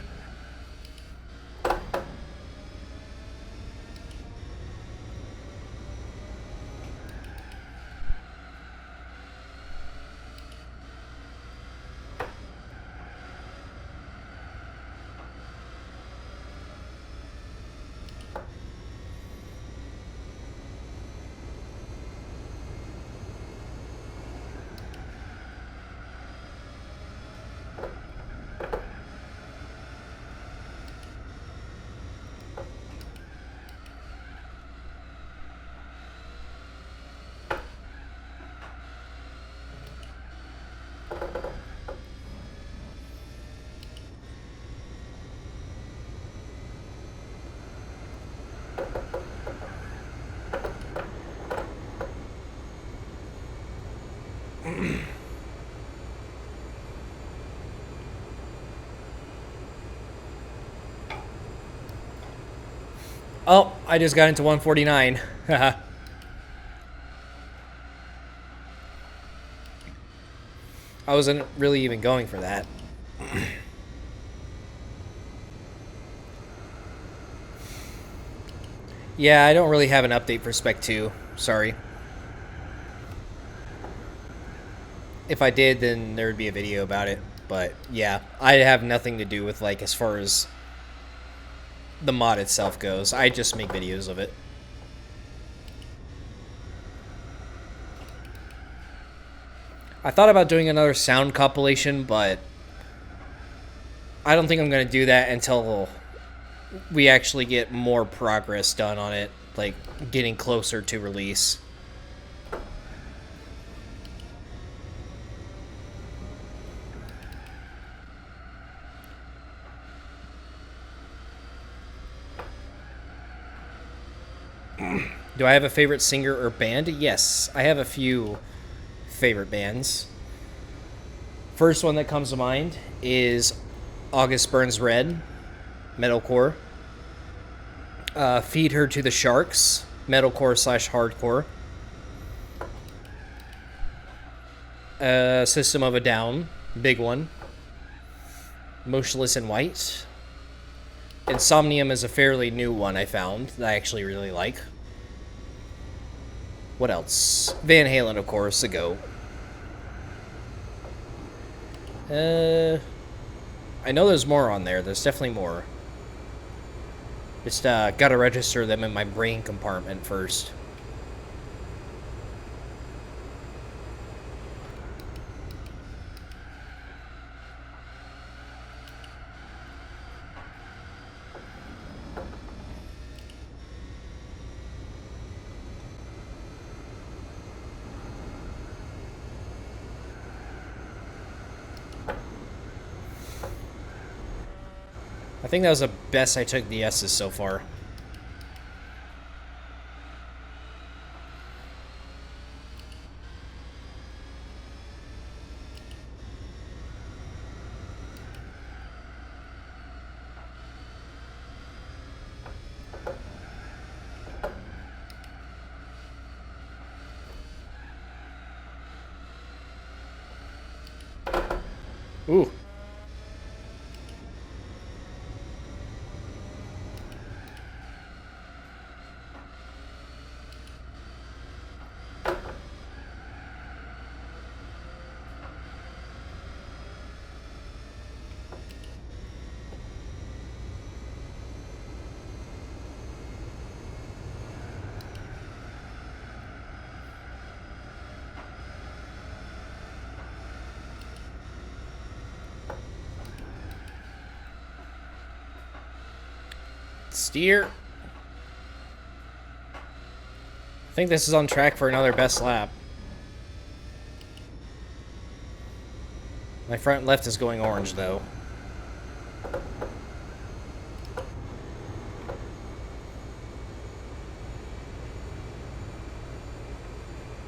S1: Oh, I just got into 149. I wasn't really even going for that. Yeah, I don't really have an update for Spec 2. Sorry. If I did, then there would be a video about it. But yeah, I have nothing to do with, like, as far as the mod itself goes. I just make videos of it. I thought about doing another sound compilation, but I don't think I'm going to do that until we actually get more progress done on it, like getting closer to release. Do I have a favorite singer or band? Yes, I have a few favorite bands. First one that comes to mind is August Burns Red, metalcore. Feed Her to the Sharks, metalcore / hardcore. System of a Down, big one. Motionless in White. Insomnium is a fairly new one I found that I actually really like. What else? Van Halen, of course, a go. I know there's more on there. There's definitely more. Just gotta register them in my brain compartment first. I think that was the best I took the S's so far. Ooh. Steer. I think this is on track for another best lap. My front left is going orange, though.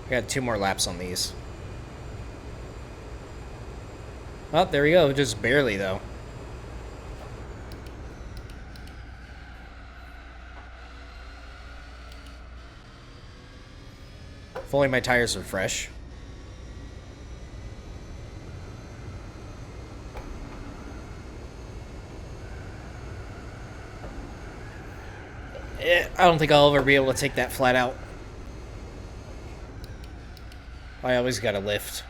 S1: I got 2 more laps on these. Oh, there we go. Just barely, though. If only my tires are fresh. I don't think I'll ever be able to take that flat out. I always gotta lift.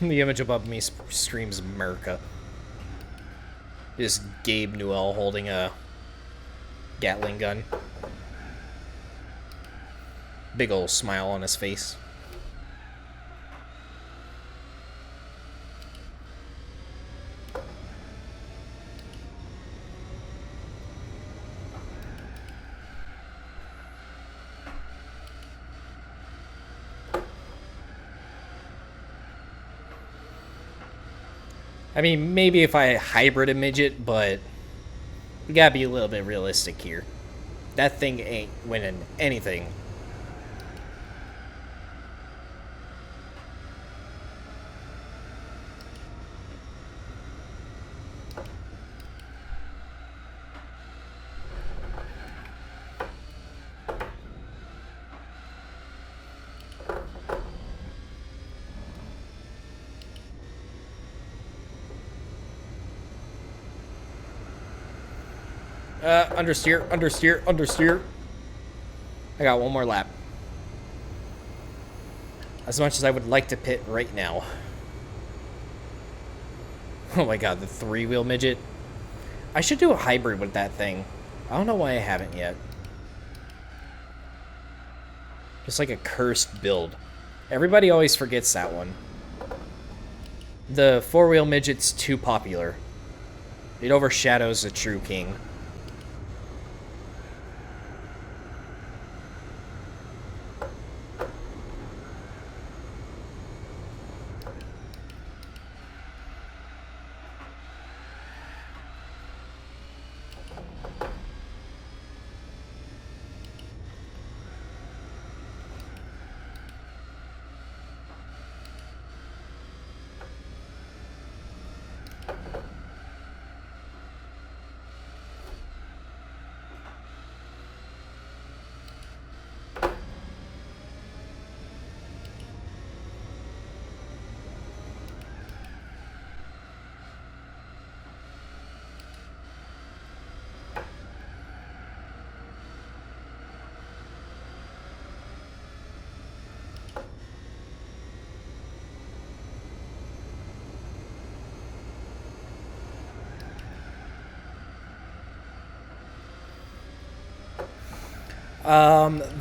S1: The image above me screams America. Just Gabe Newell holding a Gatling gun. Big ol' smile on his face. I mean, maybe if I hybrid a midget, but we gotta be a little bit realistic here. That thing ain't winning anything. Understeer, understeer, understeer. I got 1 more lap. As much as I would like to pit right now. Oh my god, the 3-wheel midget. I should do a hybrid with that thing. I don't know why I haven't yet. Just like a cursed build. Everybody always forgets that one. The 4-wheel midget's too popular. It overshadows the true king.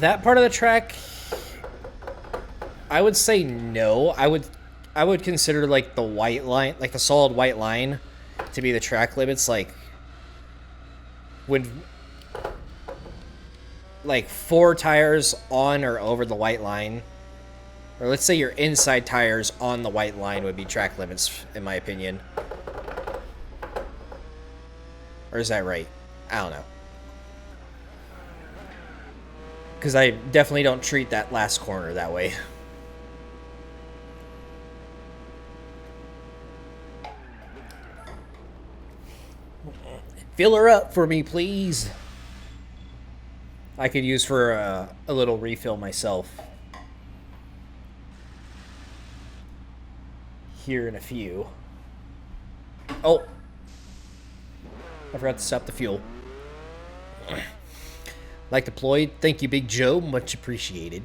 S1: That part of the track, I would say no. I would consider like the white line, like the solid white line, to be the track limits. Like when like 4 tires on or over the white line, or let's say your inside tires on the white line would be track limits, in my opinion. Or is that right? I don't know. Because I definitely don't treat that last corner that way. Fill her up for me, please. I could use for a little refill myself. Here in a few. Oh! I forgot to stop the fuel. Like deployed. Thank you, Big Joe. Much appreciated.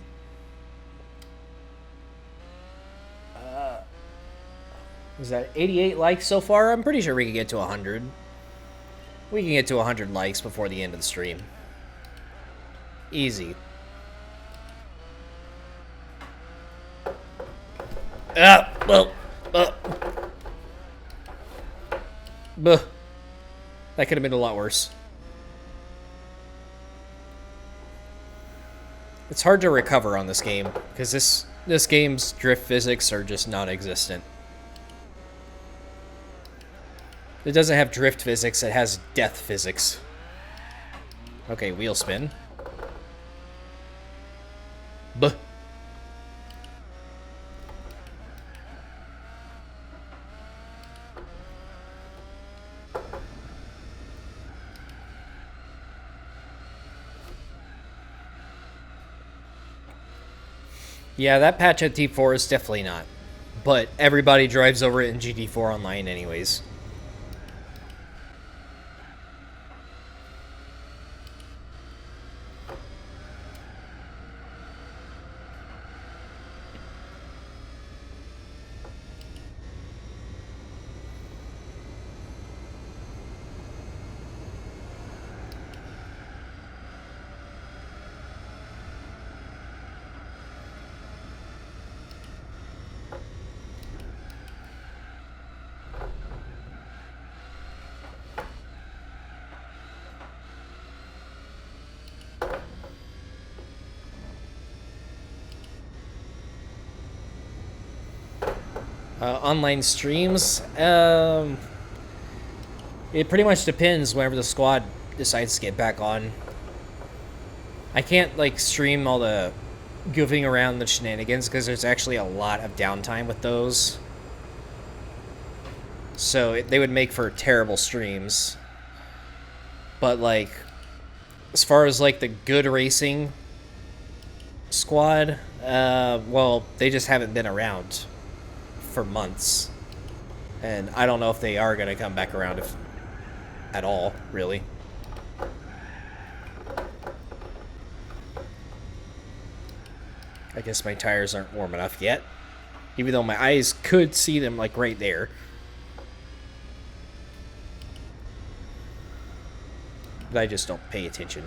S1: Is that 88 likes so far? I'm pretty sure we can get to 100. We can get to 100 likes before the end of the stream. Easy. Well. Buh. That could have been a lot worse. It's hard to recover on this game because this game's drift physics are just non-existent. It doesn't have drift physics, it has death physics. Okay, wheel spin. Buh. Yeah, that patch at T4 is definitely not. But everybody drives over it in GT4 Online anyways. Online streams, it pretty much depends whenever the squad decides to get back on. I can't like stream all the goofing around the shenanigans because there's actually a lot of downtime with those. So they would make for terrible streams. But like, as far as like the good racing squad, well, they just haven't been around for months, and I don't know if they are going to come back around at all, really. I guess my tires aren't warm enough yet, even though my eyes could see them like right there. But I just don't pay attention.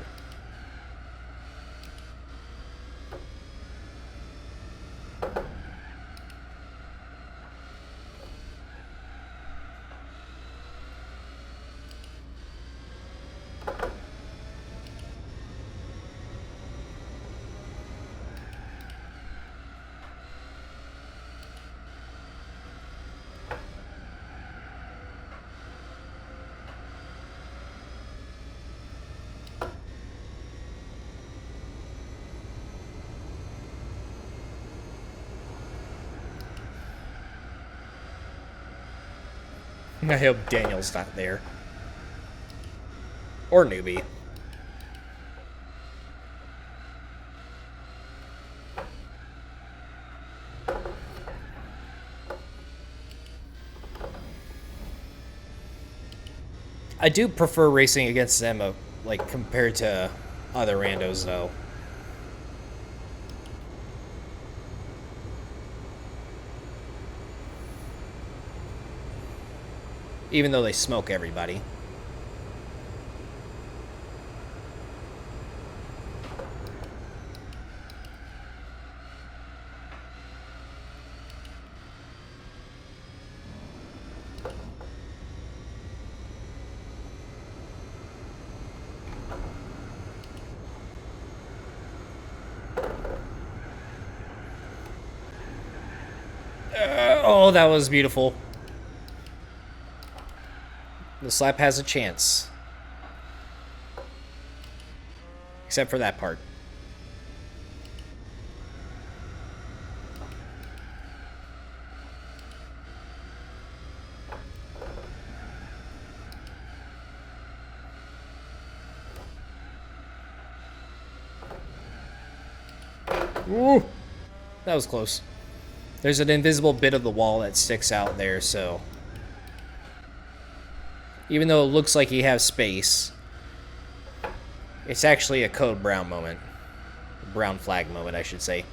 S1: I hope Daniel's not there. Or Newbie. I do prefer racing against them, like, compared to other randos, though. Even though they smoke everybody. Oh, that was beautiful. The slap has a chance. Except for that part. Ooh, that was close. There's an invisible bit of the wall that sticks out there, so... Even though it looks like you have space, it's actually a code brown moment. Brown flag moment, I should say.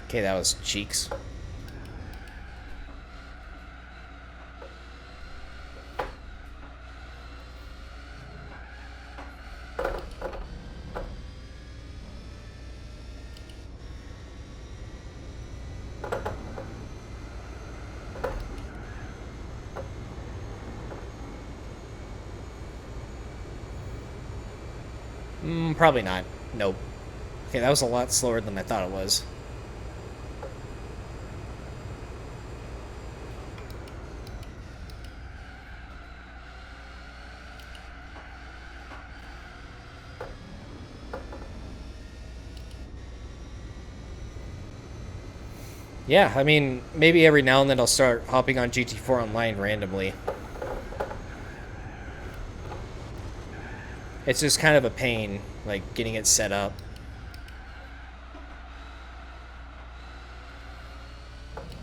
S1: Okay, that was cheeks. Probably not. Nope. Okay, that was a lot slower than I thought it was. Yeah, I mean, maybe every now and then I'll start hopping on GT4 Online randomly. It's just kind of a pain, like, getting it set up.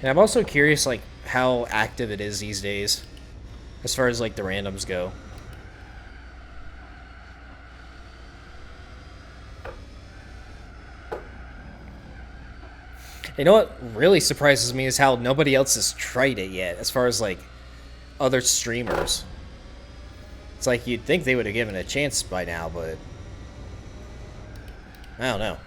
S1: And I'm also curious, like, how active it is these days, as far as, like, the randoms go. You know what really surprises me is how nobody else has tried it yet, as far as, like, other streamers. It's like you'd think they would have given it a chance by now, but I don't know.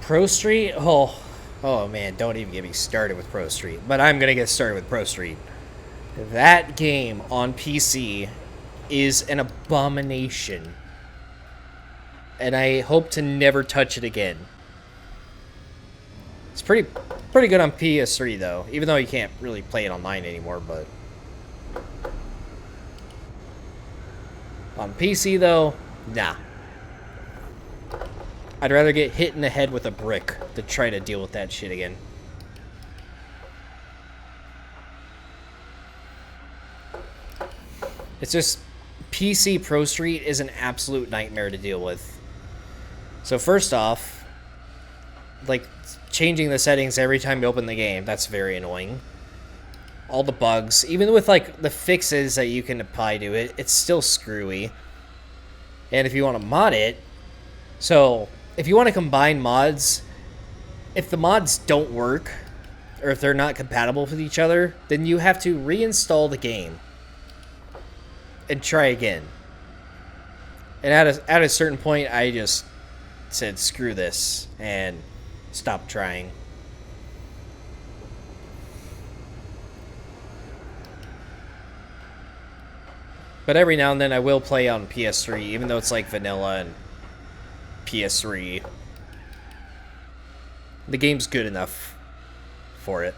S1: Pro Street? Oh man, don't even get me started with Pro Street. But I'm gonna get started with Pro Street. That game on PC is an abomination. And I hope to never touch it again. It's pretty good on PS3 though, even though you can't really play it online anymore, but on PC though, nah. I'd rather get hit in the head with a brick to try to deal with that shit again. It's just, PC Pro Street is an absolute nightmare to deal with. So first off, like, changing the settings every time you open the game, that's very annoying. All the bugs, even with, like, the fixes that you can apply to it, it's still screwy. And if you want to mod it, so if you want to combine mods, if the mods don't work, or if they're not compatible with each other, then you have to reinstall the game and try again. And at a certain point, I just said, screw this, and stopped trying. But every now and then I will play on PS3, even though it's like vanilla and PS3. The game's good enough for it.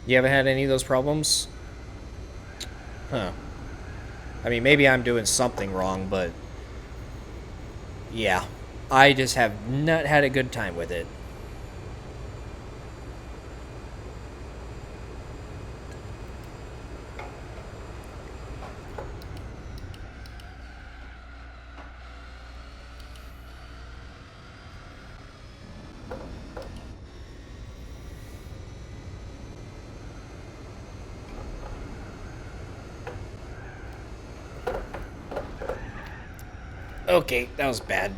S1: You haven't had any of those problems? Huh. I mean, maybe I'm doing something wrong, but yeah. I just have not had a good time with it. Okay, that was bad.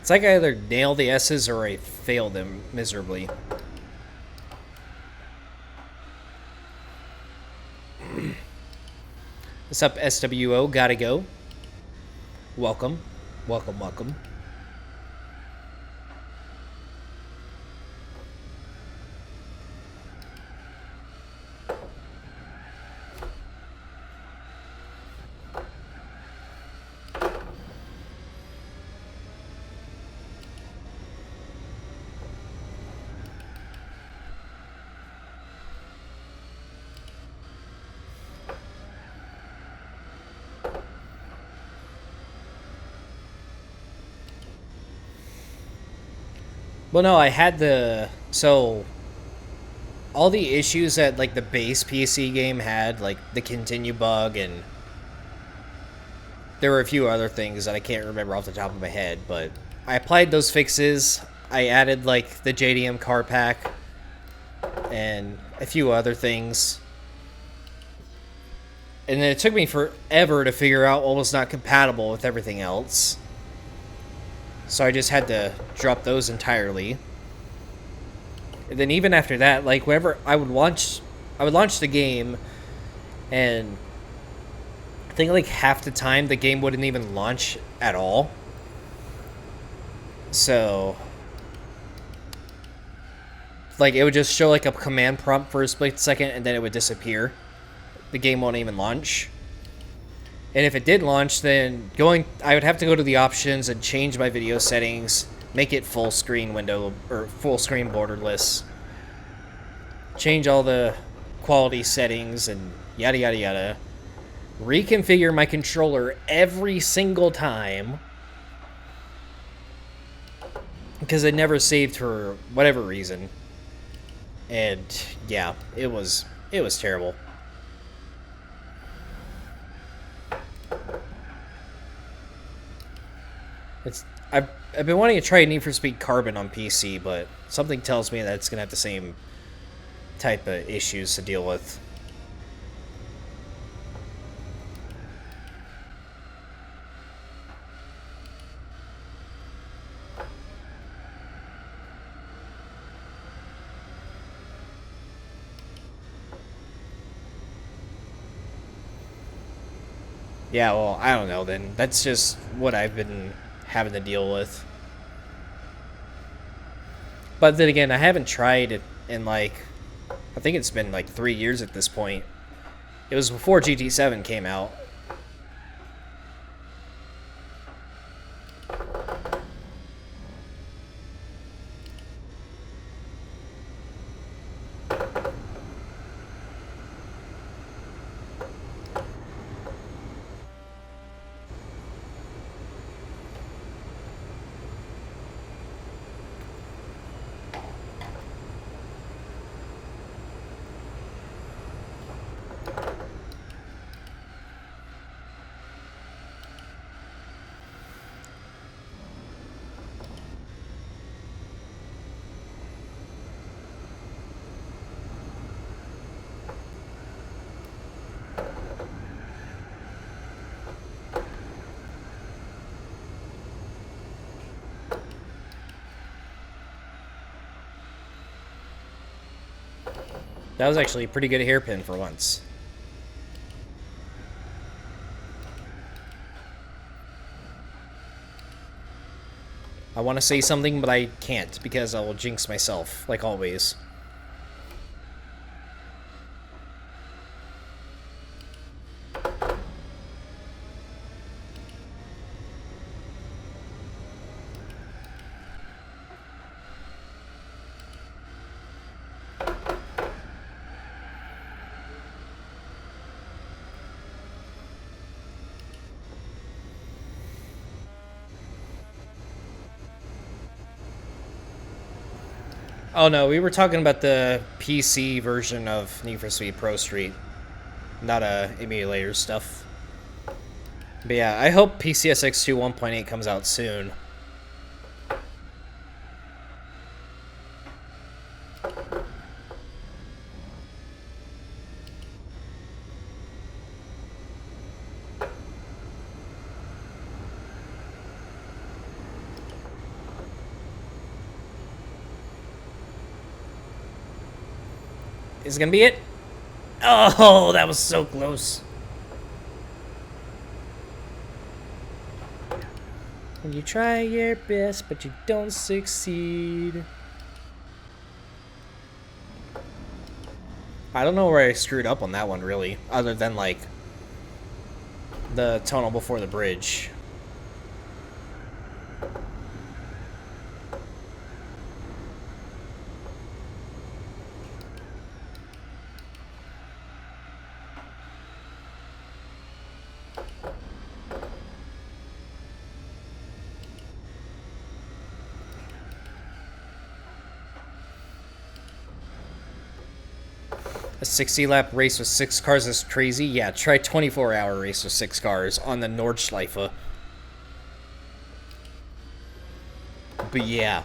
S1: It's like I either nail the S's or I fail them miserably. What's up, SWO? Gotta go. Welcome. Welcome, welcome. Well, no, I had the... So, all the issues that like the base PC game had, like the continue bug, and there were a few other things that I can't remember off the top of my head, but I applied those fixes. I added like the JDM car pack and a few other things. And then it took me forever to figure out what was not compatible with everything else. So I just had to drop those entirely. And then even after that, like whenever I would launch the game, and I think like half the time the game wouldn't even launch at all. So like it would just show like a command prompt for a split second and then it would disappear. The game won't even launch. And if it did launch, then I would have to go to the options and change my video settings, make it full screen window or full screen borderless, change all the quality settings and yada yada yada, reconfigure my controller every single time because it never saved for whatever reason. And yeah, it was terrible. I've been wanting to try Need for Speed Carbon on PC, but something tells me that it's gonna have the same type of issues to deal with. Yeah, well, I don't know then. That's just what I've been having to deal with. But then again, I haven't tried it in like, I think it's been like 3 years at this point. It was before GT7 came out. That was actually a pretty good hairpin for once. I want to say something, but I can't because I will jinx myself, like always. Oh no, we were talking about the PC version of Need for Speed Pro Street, not emulator stuff. But yeah, I hope PCSX2 1.8 comes out soon. Is it gonna be it? Oh, that was so close. When you try your best, but you don't succeed. I don't know where I screwed up on that one, really, other than, like, the tunnel before the bridge. A 60-lap race with 6 cars is crazy? Yeah, try 24-hour race with 6 cars on the Nordschleife. But yeah.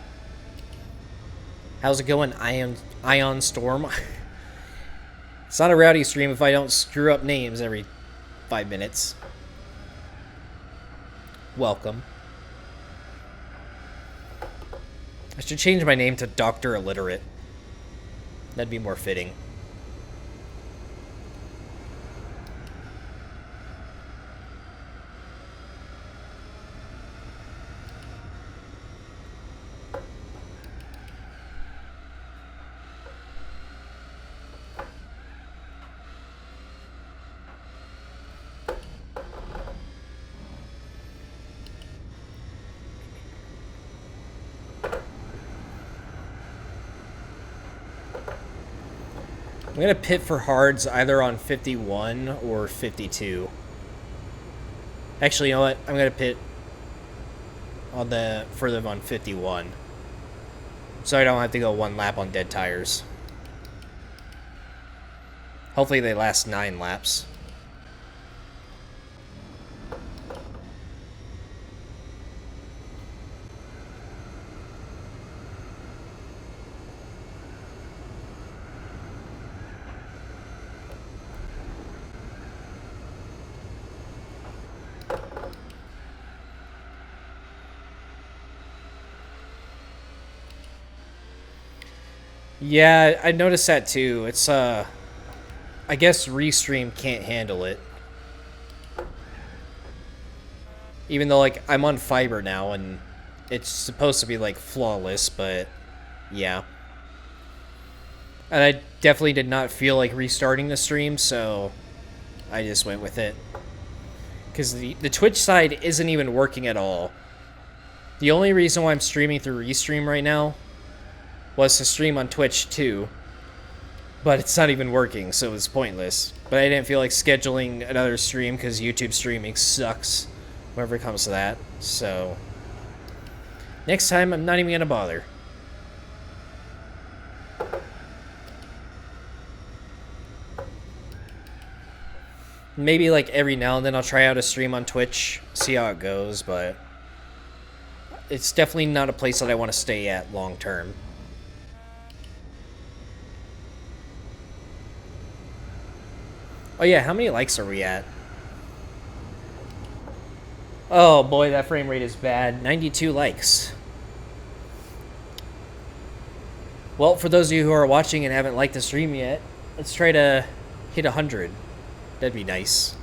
S1: How's it going, Ion Storm? It's not a rowdy stream if I don't screw up names every 5 minutes. Welcome. I should change my name to Dr. Illiterate. That'd be more fitting. I'm going to pit for hards either on 51 or 52. Actually, you know what? I'm going to pit on for them on 51. So I don't have to go 1 lap on dead tires. Hopefully they last 9 laps. Yeah, I noticed that too. It's, I guess Restream can't handle it. Even though, like, I'm on fiber now and it's supposed to be, like, flawless, but yeah. And I definitely did not feel like restarting the stream, so I just went with it. Because the Twitch side isn't even working at all. The only reason why I'm streaming through Restream right now was to stream on Twitch too, but it's not even working, so it's pointless. But I didn't feel like scheduling another stream because YouTube streaming sucks whenever it comes to that, so next time I'm not even gonna bother. Maybe like every now and then I'll try out a stream on Twitch, see how it goes, but it's definitely not a place that I want to stay at long term. Oh yeah, how many likes are we at? Oh boy, that frame rate is bad. 92 likes. Well, for those of you who are watching and haven't liked the stream yet, let's try to hit 100. That'd be nice.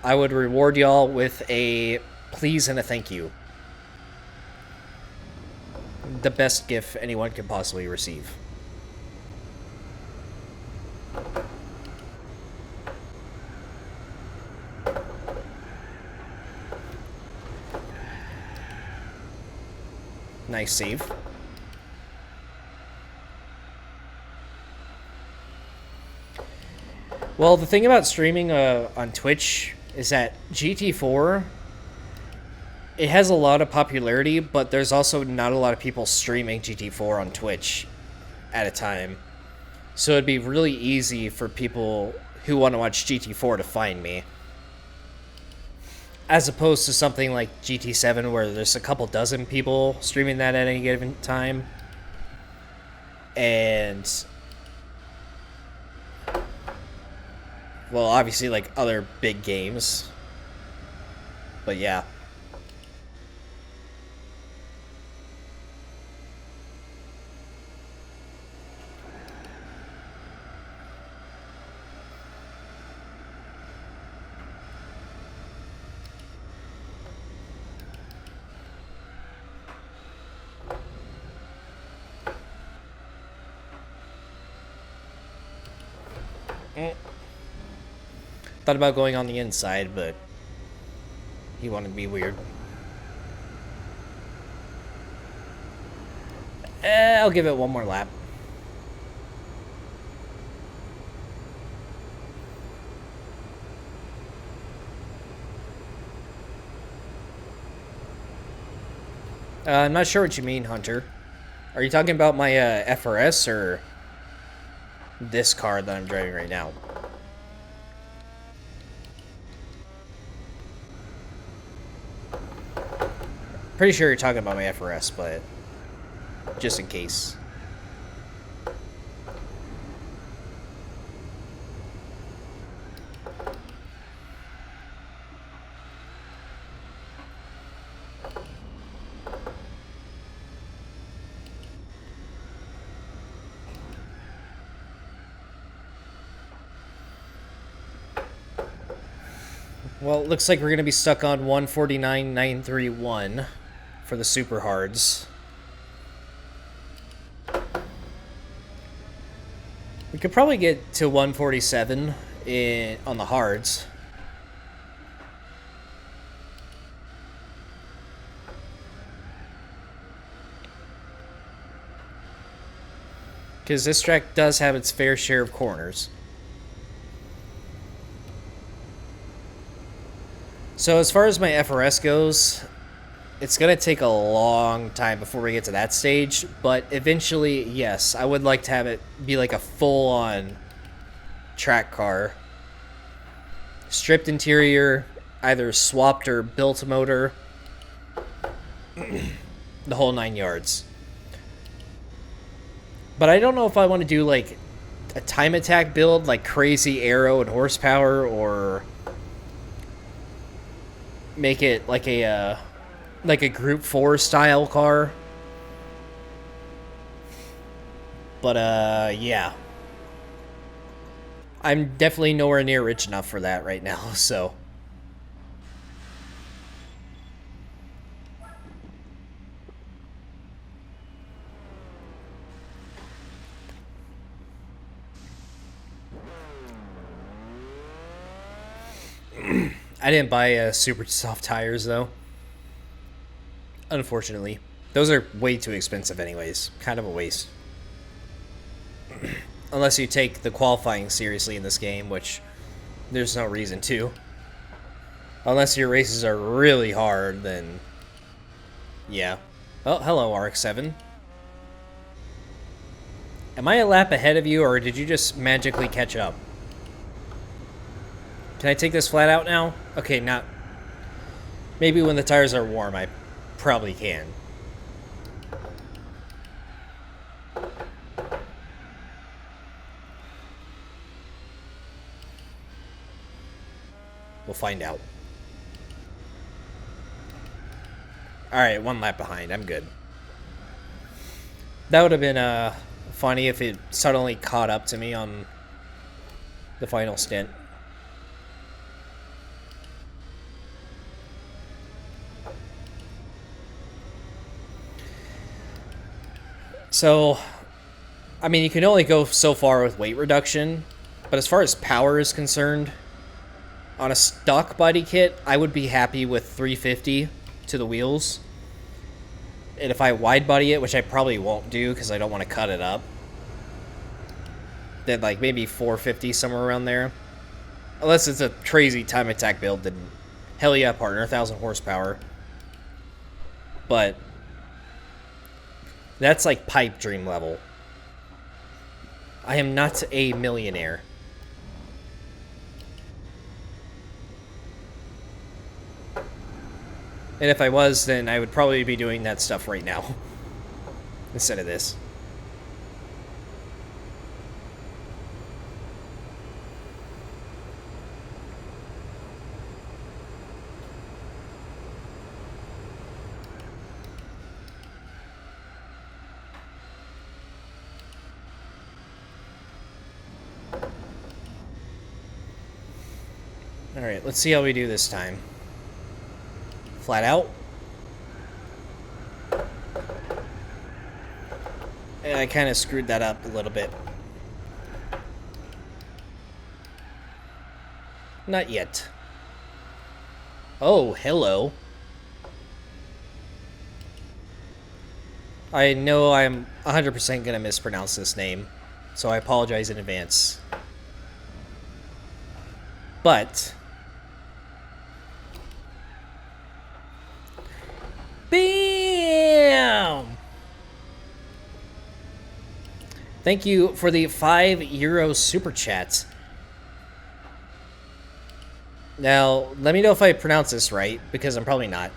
S1: I would reward y'all with a please and a thank you. The best gift anyone could possibly receive. Nice save. Well, the thing about streaming on Twitch is that GT4, it has a lot of popularity, but there's also not a lot of people streaming GT4 on Twitch at a time. So it'd be really easy for people who want to watch GT4 to find me. As opposed to something like GT7 where there's a couple dozen people streaming that at any given time. And, well, obviously like other big games. But yeah. Thought about going on the inside, but he wanted to be weird. I'll give it one more lap. I'm not sure what you mean, Hunter. Are you talking about my FRS or this car that I'm driving right now. Pretty sure you're talking about my FRS, but just in case. Well, it looks like we're going to be stuck on 149,931 for the super hards. We could probably get to 147 on the hards. Because this track does have its fair share of corners. So as far as my FRS goes, it's going to take a long time before we get to that stage, but eventually, yes, I would like to have it be like a full-on track car. Stripped interior, either swapped or built motor, the whole 9 yards. But I don't know if I want to do like a time attack build, like crazy aero and horsepower, or make it like a Group 4 style car. But yeah, I'm definitely nowhere near rich enough for that right now, so I didn't buy super soft tires, though. Unfortunately. Those are way too expensive anyways. Kind of a waste. Unless you take the qualifying seriously in this game, which there's no reason to. Unless your races are really hard, then yeah. Oh, hello, RX-7. Am I a lap ahead of you, or did you just magically catch up? Can I take this flat out now? Okay, not... Maybe when the tires are warm, I probably can. We'll find out. Alright, 1 lap behind. I'm good. That would have been funny if it suddenly caught up to me on the final stint. So, I mean, you can only go so far with weight reduction, but as far as power is concerned, on a stock body kit, I would be happy with 350 to the wheels. And if I wide body it, which I probably won't do because I don't want to cut it up, then like maybe 450, somewhere around there. Unless it's a crazy time attack build, then hell yeah, partner, 1,000 horsepower. But that's like pipe dream level. I am not a millionaire. And if I was, then I would probably be doing that stuff right now. Instead of this. Alright, let's see how we do this time. Flat out. And I kind of screwed that up a little bit. Not yet. Oh, hello. I know I'm 100% going to mispronounce this name, so I apologize in advance. But bam! Thank you for the €5 super chat. Now, let me know if I pronounce this right, because I'm probably not.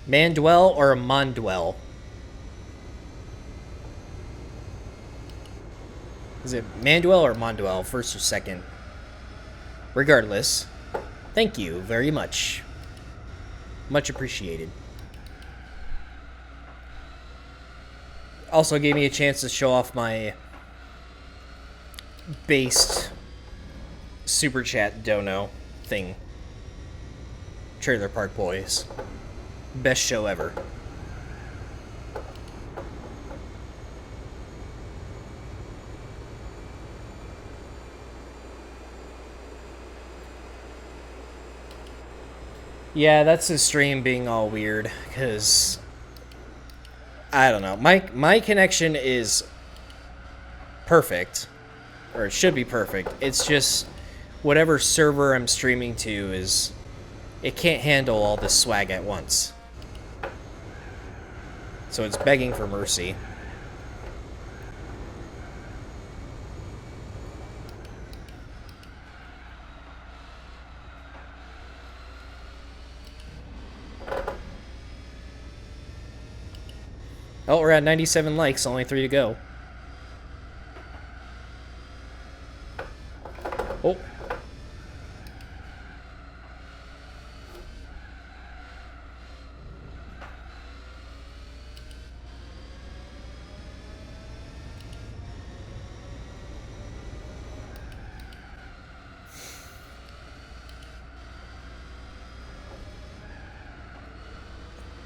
S1: Mandwell or Mondwell? Is it Mandwell or Mondwell, first or second? Regardless, thank you very much. Much appreciated. Also gave me a chance to show off my based super chat dono thing. Trailer Park Boys. Best show ever. Yeah, that's his stream being all weird, because I don't know. My connection is perfect, or it should be perfect. It's just whatever server I'm streaming to is, it can't handle all this swag at once. So it's begging for mercy. Oh, we're at 97 likes, only 3 to go. Oh.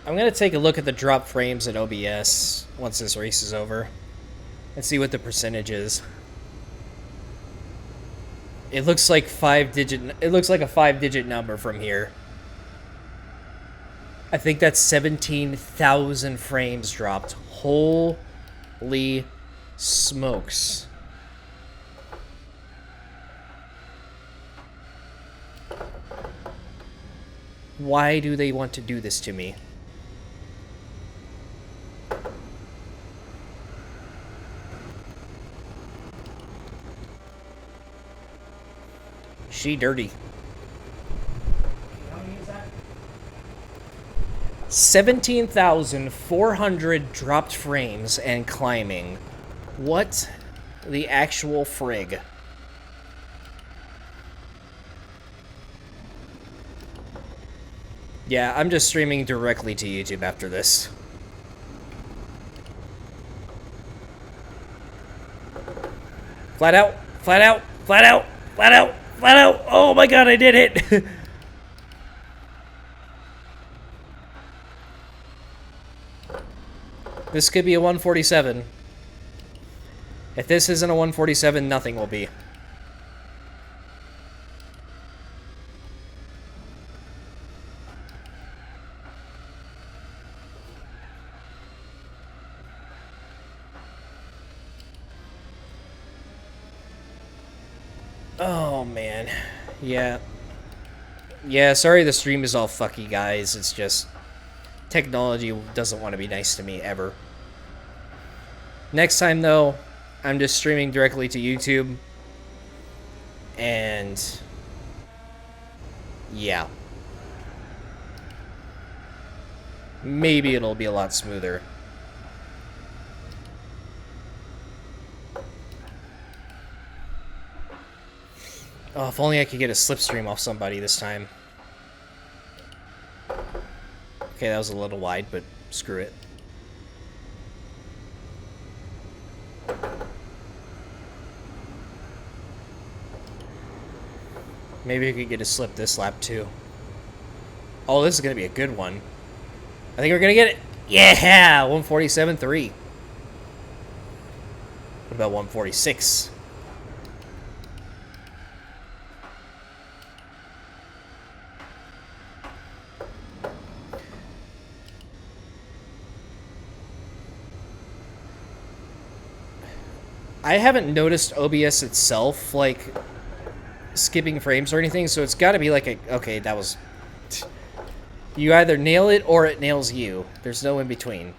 S1: I'm going to take a look at the drop frames at OBS once this race is over and see what the percentage is. It looks like a 5-digit number from here. I think that's 17,000 frames dropped. Holy smokes. Why do they want to do this to me? She dirty. 17,400 dropped frames and climbing. What the actual frig? Yeah, I'm just streaming directly to YouTube after this. Flat out, flat out, flat out, flat out. Flat out! Oh my god, I did it! This could be a 147. If this isn't a 147, nothing will be. Oh, man. Yeah. Yeah, sorry the stream is all fucky, guys. It's just... technology doesn't want to be nice to me, ever. Next time, though, I'm just streaming directly to YouTube. And... yeah. Maybe it'll be a lot smoother. Oh, if only I could get a slipstream off somebody this time. Okay, that was a little wide, but screw it. Maybe I could get a slip this lap, too. Oh, this is going to be a good one. I think we're going to get it. Yeah! 147.3. What about 146? I haven't noticed OBS itself, like, skipping frames or anything, so it's got to be like a... okay, that was... you either nail it or it nails you. There's no in between.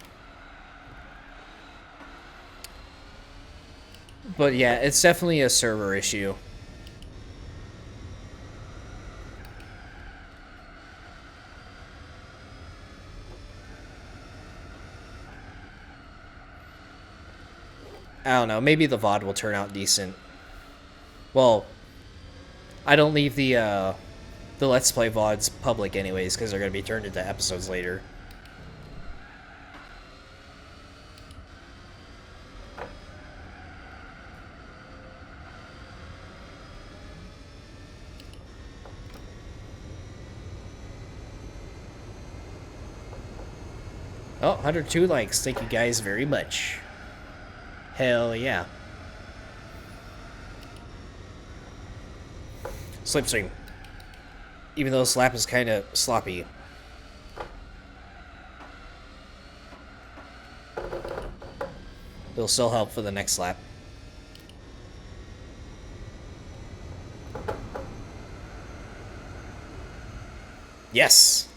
S1: But yeah, it's definitely a server issue. I don't know. Maybe the VOD will turn out decent. Well, I don't leave the Let's Play VODs public anyways, because they're going to be turned into episodes later. Oh, 102 likes. Thank you guys very much. Hell yeah. Slipstream. Even though this lap is kind of sloppy. It'll still help for the next lap. Yes!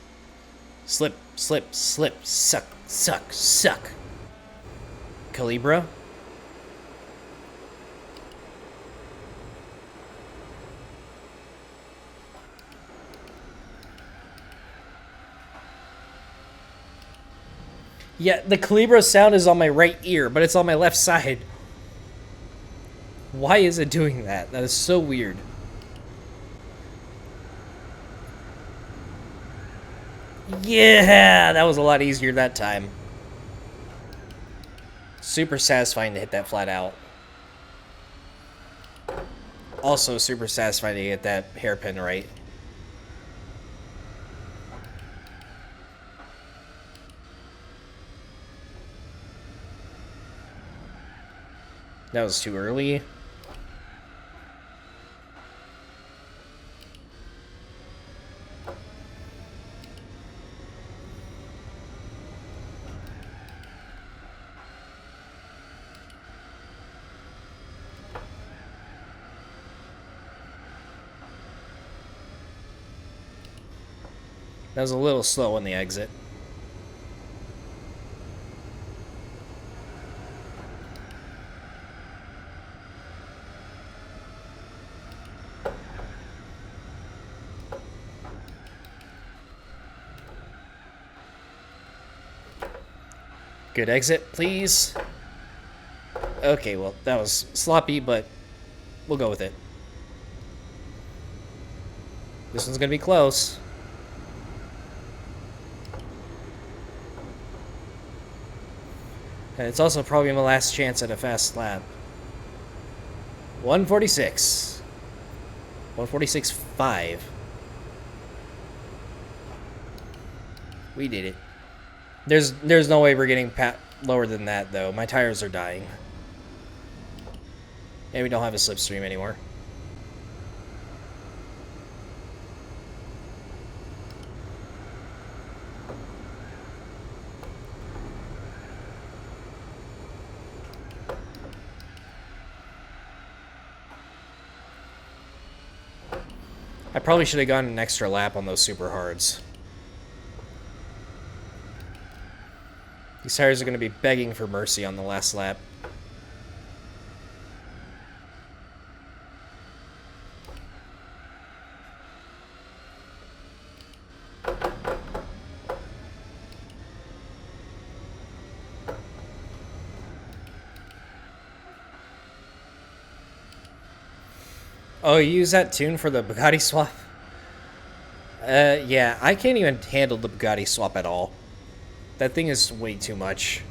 S1: Slip, slip, slip, suck, suck, suck. Calibra. Yeah, the Calibra sound is on my right ear, but it's on my left side. Why is it doing that? That is so weird. Yeah, that was a lot easier that time. Super satisfying to hit that flat out. Also super satisfying to get that hairpin right. That was too early. That was a little slow on the exit. Good exit, please. Okay, well, that was sloppy, but we'll go with it. This one's gonna be close. And it's also probably my last chance at a fast lap. 146. 146.5. We did it. There's no way we're getting lower than that, though. My tires are dying. And we don't have a slipstream anymore. I probably should have gone an extra lap on those super hards. These tires are going to be begging for mercy on the last lap. Oh, you use that tune for the Bugatti swap? Yeah, I can't even handle the Bugatti swap at all. That thing is way too much.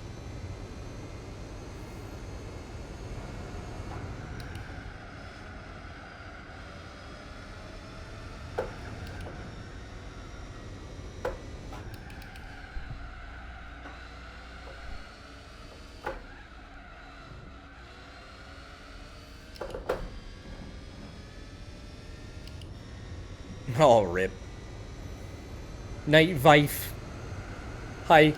S1: Oh, rip. Night Vife. Hi.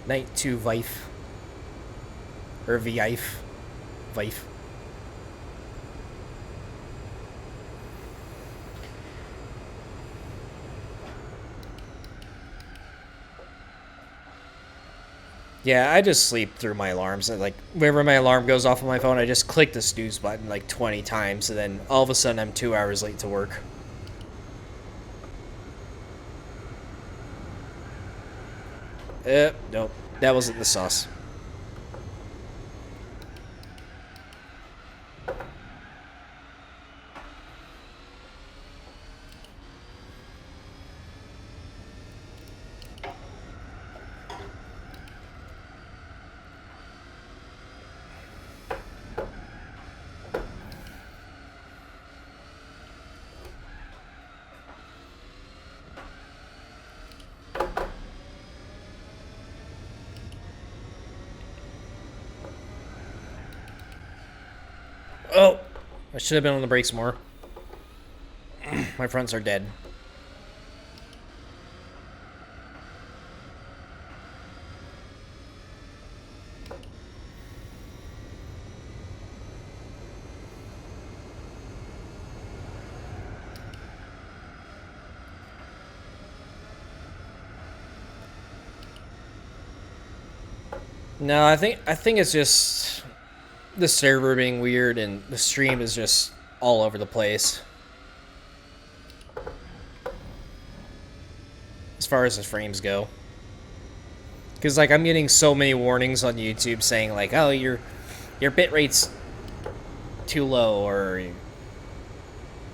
S1: Night 2 Vife. Or Vife. Vife. Yeah, I just sleep through my alarms. And, like, whenever my alarm goes off on my phone, I just click the snooze button like 20 times, and then all of a sudden I'm 2 hours late to work. Nope. That wasn't the sauce. Oh! I should have been on the brakes more. My fronts are dead. No, I think it's just the server being weird and the stream is just all over the place. As far as the frames go. Because, like, I'm getting so many warnings on YouTube saying, like, oh, your bitrate's too low, or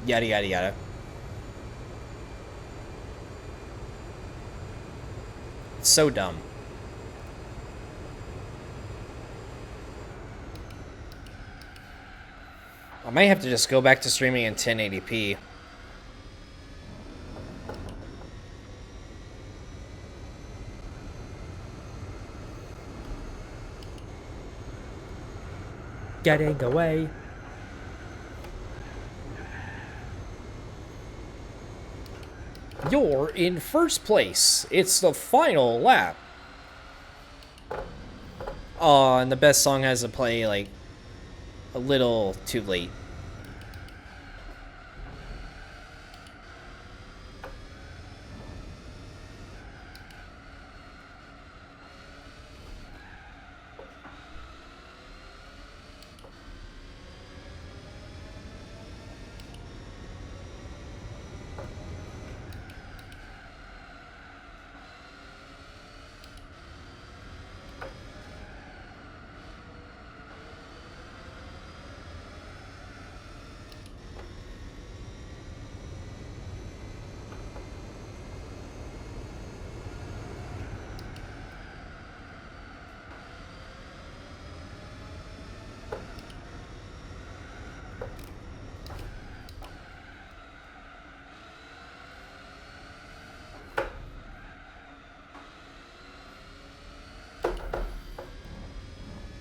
S1: yada, yada, yada. It's so dumb. I might have to just go back to streaming in 1080p. Getting away. You're in first place. It's the final lap. Oh, and the best song has to play, like, a little too late.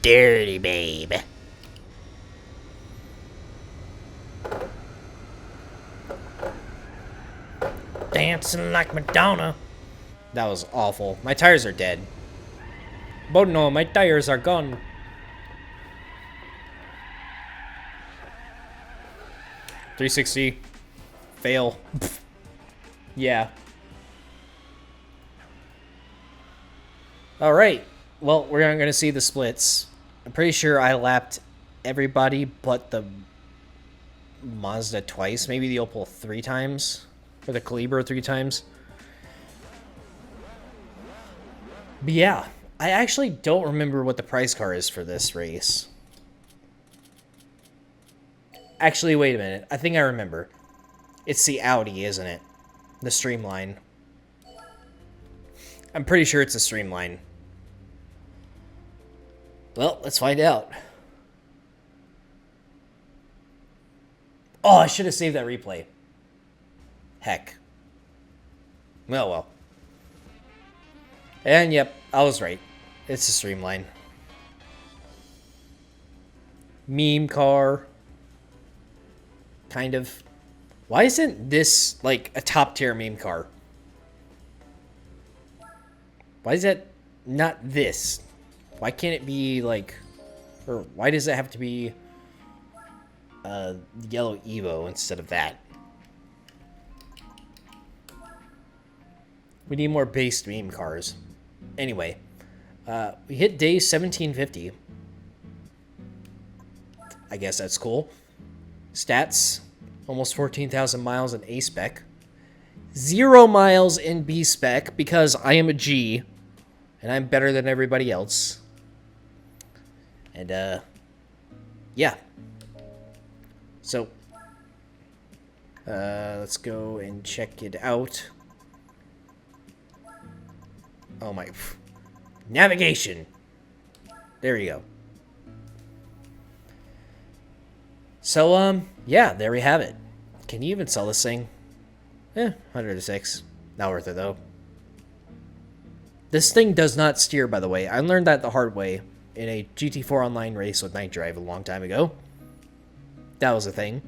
S1: Dirty babe. Dancing like Madonna. That was awful. My tires are dead. But no, my tires are gone. .360. Fail. Yeah. Alright. Well, we're not going to see the splits. I'm pretty sure I lapped everybody but the Mazda twice. Maybe the Opel 3 times. Or the Calibra 3 times. But yeah, I actually don't remember what the price car is for this race. Actually, wait a minute. I think I remember. It's the Audi, isn't it? The Streamline. I'm pretty sure it's a Streamline. Well, let's find out. Oh, I should have saved that replay. Heck. Well. And yep, I was right. It's a Streamline. Meme car. Kind of. Why isn't this, like, a top-tier meme car? Why is that not this? Why can't it be, like... Or why does it have to be yellow Evo instead of that? We need more based meme cars. Anyway. We hit day 1750. I guess that's cool. Stats, almost 14,000 miles in A spec. 0 miles in B spec because I am a G and I'm better than everybody else. And yeah. So let's go and check it out. Oh my, navigation. There you go. So yeah, there we have it. Can you even sell this thing? 106. Not worth it though. This thing does not steer, by the way. I learned that the hard way in a GT4 online race with Night Drive a long time ago. That was a thing.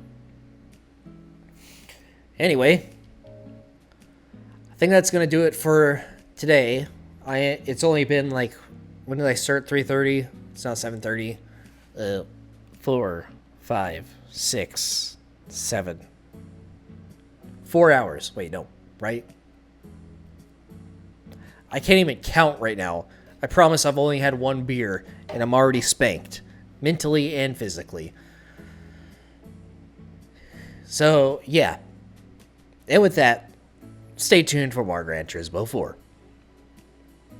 S1: Anyway, I think that's gonna do it for today. It's only been like, when did I start? 3:30. It's now 7:30. 4, 5, 6, 7. 4 hours. Wait, no, right? I can't even count right now. I promise I've only had one beer and I'm already spanked, mentally and physically. So, yeah. And with that, stay tuned for more Gran Turismo 4.